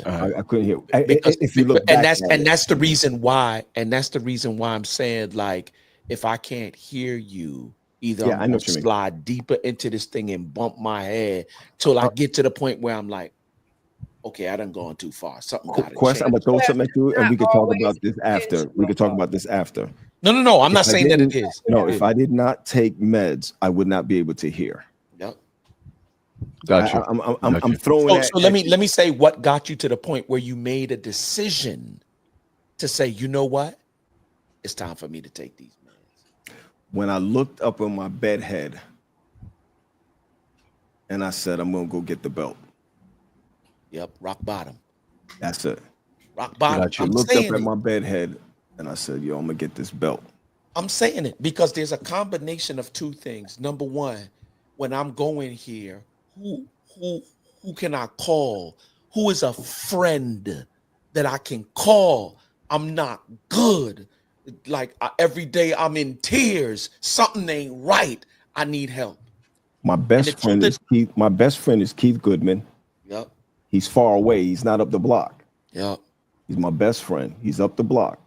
I couldn't hear. Because, if you look and back that's the reason why. And that's the reason why I'm saying, like, if I can't hear you, either I'm gonna slide deeper into this thing and bump my head till I get to the point where I'm like, okay, I done gone too far. Something got to change. I'm gonna throw something at you, and we can talk about this after. We can talk about this after. No. I'm not saying that it is. No, if I did not take meds, I would not be able to hear. Yep. Gotcha. I'm throwing. So let me say what got you to the point where you made a decision to say, you know what, it's time for me to take these meds. When I looked up on my bed head, and I said, I'm gonna go get the belt. Yep, rock bottom. That's it. Rock bottom. I looked up at my bed head, and I said, yo, I'm gonna get this belt. I'm saying it because there's a combination of two things. Number one, when I'm going here, who can I call? Who is a friend that I can call? I'm not good. Like every day I'm in tears. Something ain't right. I need help. My best friend is Keith. My best friend is Keith Goodman. Yep. He's far away. He's not up the block. Yep. He's my best friend. He's up the block.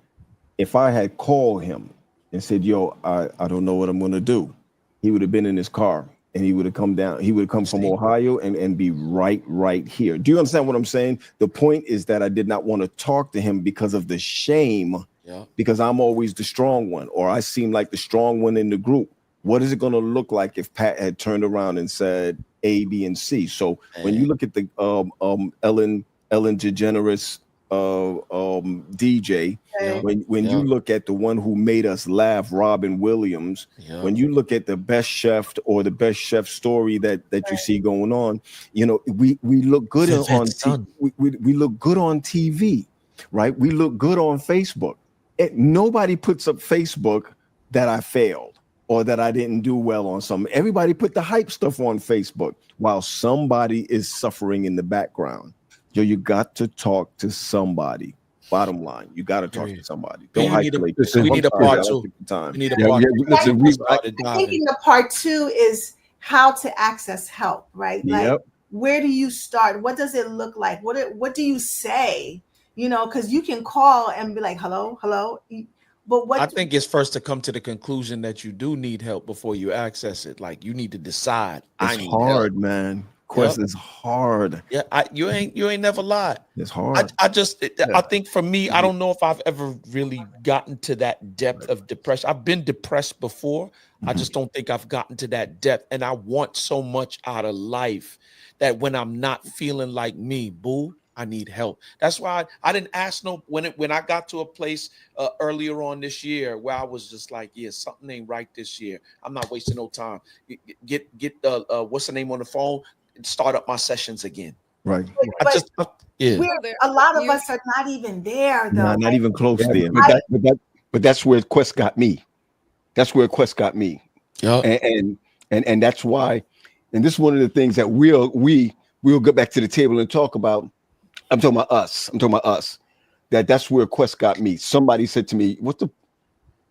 If I had called him and said, yo, I don't know what I'm going to do, he would have been in his car and he would have come down. He would have come from Ohio and be right here. Do you understand what I'm saying? The point is that I did not want to talk to him because of the shame, because I'm always the strong one, or I seem like the strong one in the group. What is it going to look like if Pat had turned around and said A, B, and C? So when you look at the Ellen DeGeneres DJ, when you look at the one who made us laugh, Robin Williams, when you look at the best chef or the best chef story that you see going on, you know, we look good on we look good on TV, right? We look good on Facebook. Nobody puts up Facebook that I failed or that I didn't do well on something. Everybody put the hype stuff on Facebook while somebody is suffering in the background. Yo, you got to talk to somebody. Bottom line, you got to talk to somebody. Don't isolate. We need a part 2. We need a part 2. I think in the part 2 is how to access help, right? Like, where do you start? What does it look like? What do you say? You know, because you can call and be like, hello. But what I think it's first to come to the conclusion that you do need help before you access it. Like, you need to decide. It's hard, man. Quest is hard. Yeah, you ain't never lied. It's hard. I think for me, I don't know if I've ever really gotten to that depth of depression. I've been depressed before. I just don't think I've gotten to that depth. And I want so much out of life that when I'm not feeling like me, boo, I need help. That's why I didn't ask when I got to a place earlier on this year where I was just like, yeah, something ain't right this year. I'm not wasting no time. Get what's the name on the phone? Start up my sessions again. Right. A lot of us are not even there, though. Not even close there. But that's where Quest got me. That's where Quest got me. Yeah. And that's why. And this is one of the things that we'll get back to the table and talk about. I'm talking about us. That's where Quest got me. Somebody said to me, what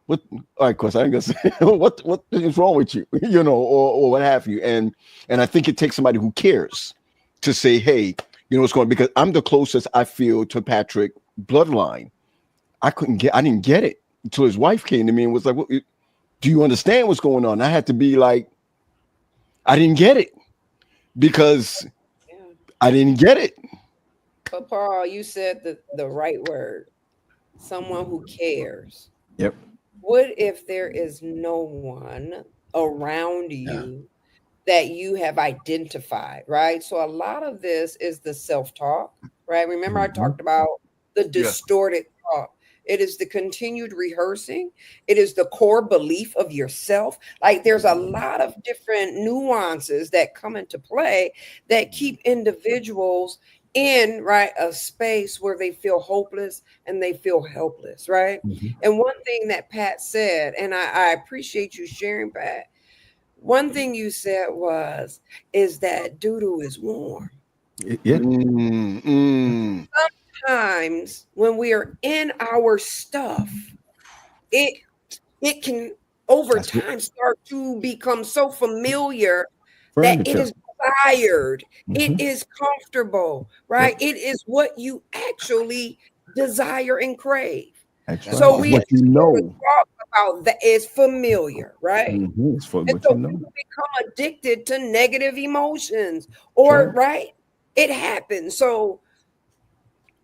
all right, Quest, I ain't gonna say what is wrong with you, you know, or what have you. And I think it takes somebody who cares to say, hey, you know what's going on, because I'm the closest I feel to Patrick bloodline. I didn't get it. till his wife came to me and was like, do you understand what's going on? I had to be like, I didn't get it because I didn't get it. But Paul, you said the right word. Someone who cares. Yep. What if there is no one around you that you have identified, right? So a lot of this is the self-talk, right? Remember I talked about the distorted talk. It is the continued rehearsing. It is the core belief of yourself. Like there's a lot of different nuances that come into play that keep individuals in, right, a space where they feel hopeless and they feel helpless, right? And one thing that Pat said, and I appreciate you sharing, Pat, one thing you said is that doo-doo is warm. Yeah. Sometimes when we are in our stuff, it can over time start to become so familiar that it is desired. It is comfortable, right? It is what you actually desire and crave. So we what you know talk about that is familiar, right? It's for And what so you know. people become addicted to negative emotions, or right? It happens. So,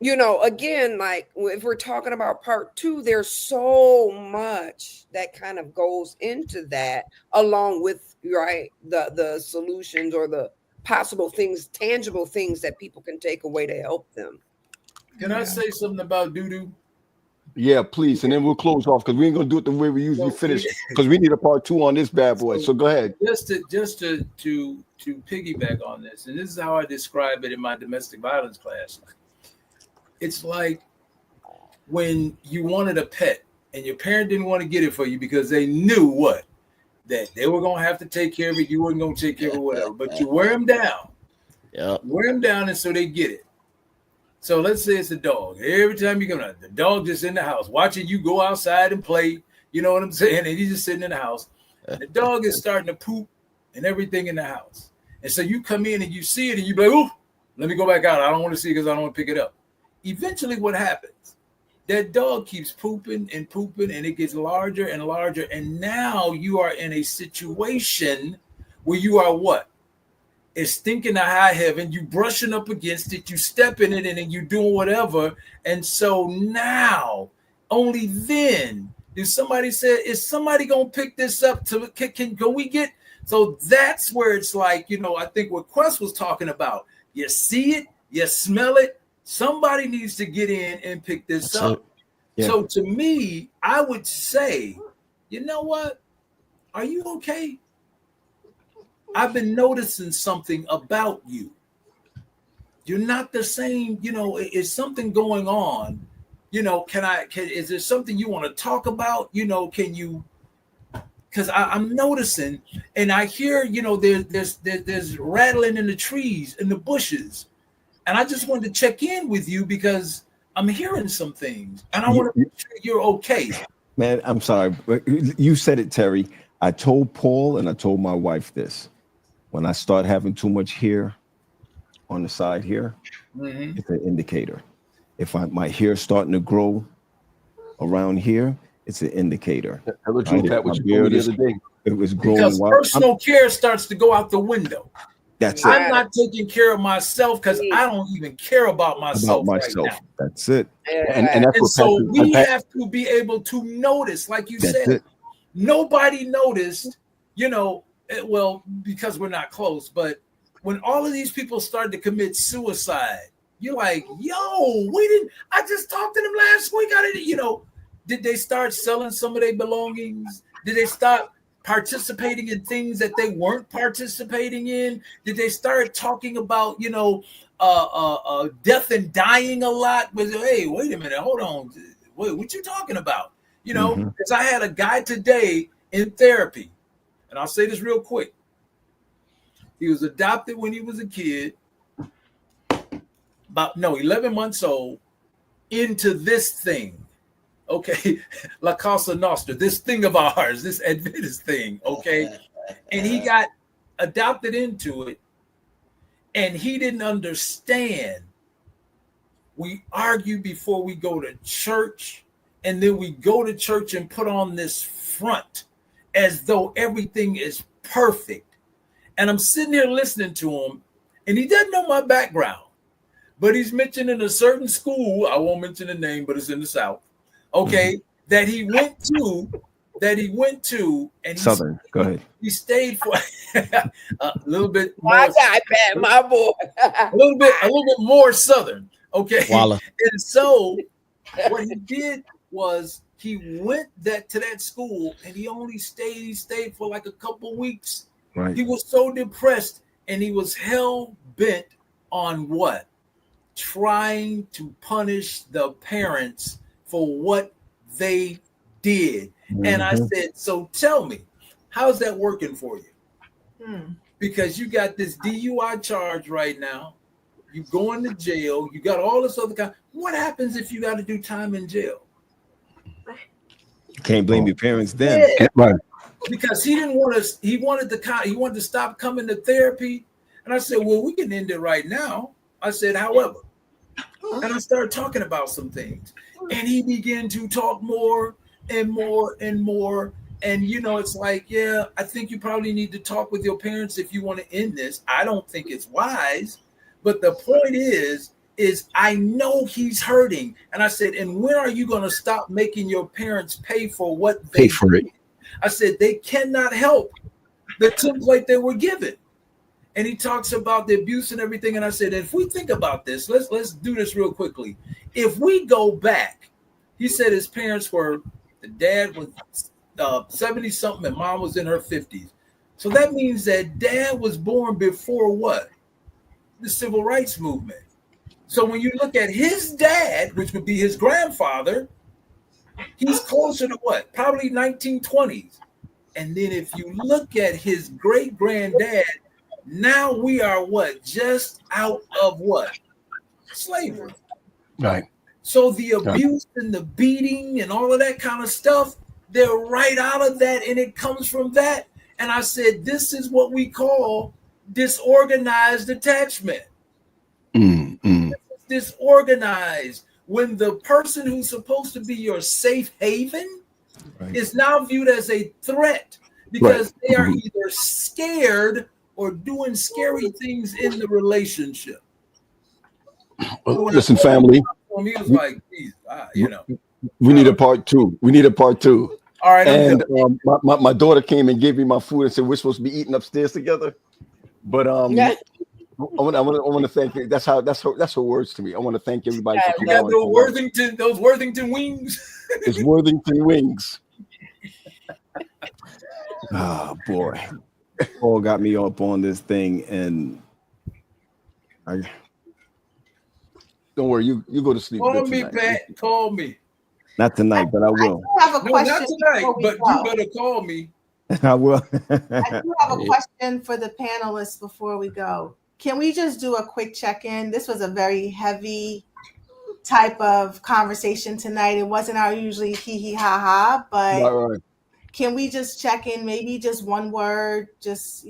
you know, again, like if we're talking about part 2, there's so much that kind of goes into that, along with the solutions or the possible things, tangible things that people can take away to help them. Can I say something about doo-doo? Yeah, please, and then we'll close off because we ain't gonna do it the way we usually finish because we need a part 2 on this bad boy. So go ahead. Just to piggyback on this, and this is how I describe it in my domestic violence classes. It's like when you wanted a pet and your parent didn't want to get it for you because they knew that they were gonna have to take care of it. You weren't gonna take care of it, whatever. But you wear them down. Yeah. Wear them down, and so they get it. So let's say it's a dog. Every time you come out, the dog just in the house watching you go outside and play. You know what I'm saying? And he's just sitting in the house. And the dog is starting to poop and everything in the house. And so you come in and you see it and you be like, "Ooh, let me go back out. I don't want to see it because I don't want to pick it up." Eventually, what happens? That dog keeps pooping and pooping, and it gets larger and larger. And now you are in a situation where you are what? It's stinking to high heaven. You brushing up against it. You step in it, and then you doing whatever. And so now, only then, if somebody said, "Is somebody gonna pick this up? Can we get?" So that's where it's like, you know, I think what Quest was talking about. You see it, you smell it. Somebody needs to get in and pick this up. So to me, I would say, you know what? Are you okay? I've been noticing something about you. You're not the same, you know, is something going on? You know, is there something you want to talk about? You know, can you, because I'm noticing and I hear, you know, there's rattling in the trees, in the bushes. And I just wanted to check in with you because I'm hearing some things and I want to make sure you're okay. Man, I'm sorry. You said it, Terry. I told Paul and I told my wife this. When I start having too much hair on the side here, it's an indicator. If my hair starting to grow around here, it's an indicator. That was true, Pat, what you told me the other day. It was growing. Because personal care starts to go out the window. That's I'm it. not taking care of myself because I don't even care about myself. Right now. That's it. And so we have to be able to notice, like you said, nobody noticed, you know, well, because we're not close, but when all of these people started to commit suicide, you're like, yo, I just talked to them last week. Did they start selling some of their belongings? Did they start participating in things that they weren't participating in? Did they start talking about, you know, death and dying a lot? But hey, wait a minute, hold on. What you talking about? You know, because I had a guy today in therapy, and I'll say this real quick. He was adopted when he was a kid, 11 months old, into this thing. Okay, La Casa Nostra, this thing of ours, this Adventist thing, okay? And he got adopted into it, and he didn't understand. We argue before we go to church. and then we go to church and put on this front as though everything is perfect. And I'm sitting here listening to him, and he doesn't know my background, but he's mentioning a certain school. I won't mention the name, but it's in the South. Okay, that he went to, and Southern. Go ahead. He stayed for a little bit more. My guy, Pat, my boy. a little bit more Southern. Okay, Walla. And so what he did was he went to that school, and he only stayed for like a couple weeks. Right. He was so depressed, and he was hell bent on what? Trying to punish the parents for what they did. And I said, so tell me, how's that working for you? Because you got this DUI charge right now. You going to jail. You got all this other kind. What happens if you got to do time in jail? You can't blame your parents then. Yeah. Right. Because he didn't want to. He wanted to stop coming to therapy. And I said, well, we can end it right now. I said, however, and I started talking about some things, and he began to talk more and more and more. And, it's like, yeah, I think you probably need to talk with your parents if you want to end this. I don't think it's wise. But the point is I know he's hurting. And I said, and when are you going to stop making your parents pay for what they Pay for it? I said, they cannot help the template they were given. And he talks about the abuse and everything. And I said, if we think about this, let's do this real quickly. If we go back, he said his parents were, the dad was 70 something and mom was in her 50s. So that means that dad was born before what? The civil rights movement. So when you look at his dad, which would be his grandfather, he's closer to what? Probably 1920s. And then if you look at his great granddad, now we are what? Just out of what? Slavery. Right. So the abuse and the beating and all of that kind of stuff, they're right out of that, and it comes from that. And I said, this is what we call disorganized attachment. Disorganized. When the person who's supposed to be your safe haven is now viewed as a threat because they are either scared or doing scary things in the relationship. Well, listen, family. He was like, we need a part two. All right. And my daughter came and gave me my food and said we're supposed to be eating upstairs together. But I want to thank you. That's her words to me. I want to thank everybody for coming. You got those Worthington wings. It's Worthington wings. Oh boy, Paul got me up on this thing, and I don't worry. You go to sleep. Call me, Pat. Call me. Not tonight, but I will. I have a question. Not tonight, but you better call me. I will. I do have a question for the panelists before we go. Can we just do a quick check-in? This was a very heavy type of conversation tonight. It wasn't our usually hee ha ha, but can we just check in? Maybe just one word. Just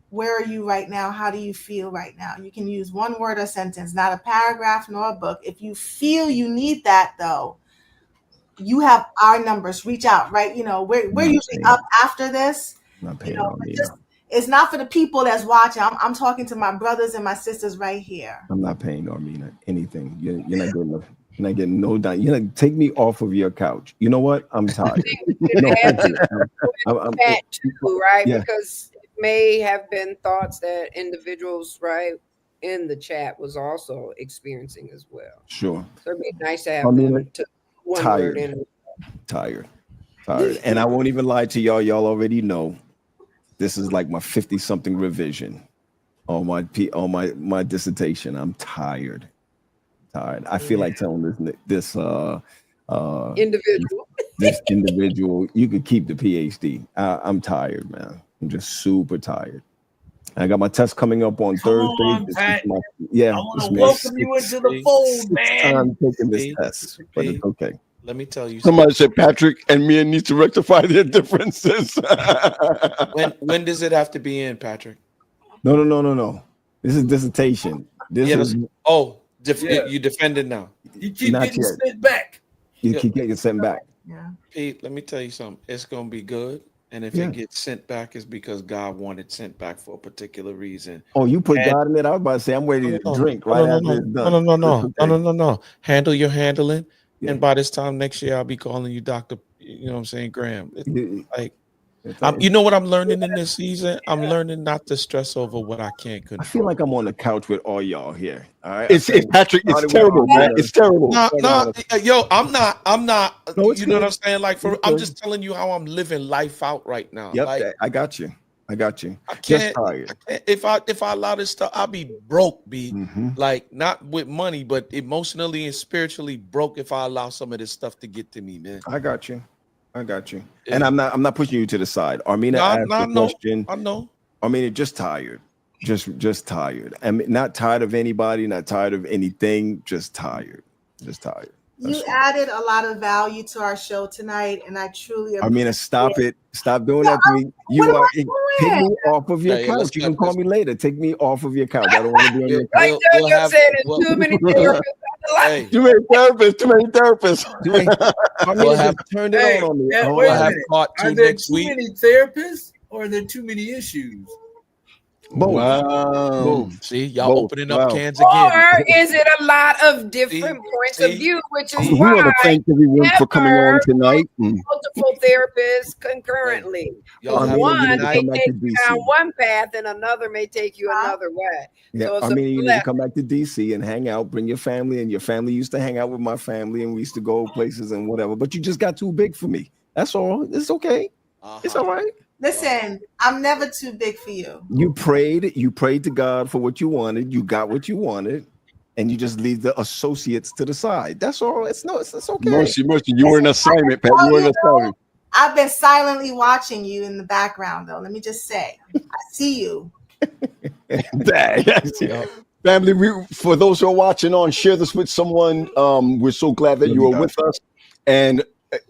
where are you right now? How do you feel right now? You can use one word or sentence, not a paragraph nor a book. If you feel you need that, though, you have our numbers. Reach out, right? We're usually up after this. Not paying on me. It's not for the people that's watching. I'm talking to my brothers and my sisters right here. I'm not paying Armina anything. You're not getting no. You're not getting no dime. You're not take me off of your couch. You know what? I'm tired. That too, right? Yeah. Because it may have been thoughts that individuals, right, in the chat was also experiencing as well. Sure. So it'd be nice to have them to one tired. word in. Tired. And I won't even lie to y'all. Y'all already know. This is like my 50-something revision on my dissertation. I'm tired. I feel like telling this Individual. This individual, you could keep the PhD. I'm tired, man. I'm just super tired. I got my test coming up on Thursday. On, Pat. I want to welcome you into the fold, man. I'm taking this test, but it's okay. Let me tell you. Somebody said Patrick and me need to rectify their differences. When does it have to be in, Patrick? No. This is dissertation. You defended now. You keep getting sent back. You keep getting sent back. Yeah. Pete, let me tell you something. It's gonna be good. And if it gets sent back, it's because God wanted sent back for a particular reason. Oh, you put God in it. I was about to say I'm ready to drink right after it's done. No. Handle your handling. Yeah. And by this time next year, I'll be calling you Dr. You know what I'm saying, Graham. You know what I'm learning in this season? I'm learning not to stress over what I can't control. I feel like I'm on the couch with all y'all here. All right. It's Patrick. It's terrible, man. It's terrible. Yo, I'm not. No, you know what I'm saying? Like, I'm just telling you how I'm living life out right now. Yep, like, I got you. I can't. Just tired. If I allow this stuff, I'll be broke. Like, not with money, but emotionally and spiritually broke if I allow some of this stuff to get to me, man. I got you. Yeah. And I'm not pushing you to the side. Armina asked the question. I know. Armina, just tired. Just tired. I'm not tired of anybody, not tired of anything, just tired. You added a lot of value to our show tonight, and I truly appreciate Armina, stop it. Stop doing that to me. Take me off of your couch. You can call me later. Take me off of your couch. I don't want to be on your couch. Like Jojo said, there's too many therapists. Too many therapists. Armina just turned it on me. Wait a minute. Are there too many therapists or are there too many issues? Boom. Wow. Boom. See, y'all opening up cans again. Or is it a lot of different points of view, which is we why want to thank everyone for coming on tonight. Multiple therapists concurrently. One may take you down one path and another may take you another way. Yeah, so I mean, you need to come back to DC and hang out, bring your family, and your family used to hang out with my family, and we used to go places and whatever. But you just got too big for me. That's all. It's okay. It's all right. Listen, I'm never too big for you. You prayed to God for what you wanted. You got what you wanted, and you just leave the associates to the side. That's all. It's okay. Mercy. You were an assignment, Pat. You were an assignment. I've been silently watching you in the background, though. Let me just say, I see you. Family, for those who are watching on, share this with someone. We're so glad that you are with us. And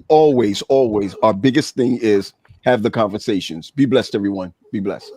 always, our biggest thing is have the conversations. Be blessed, everyone. Be blessed.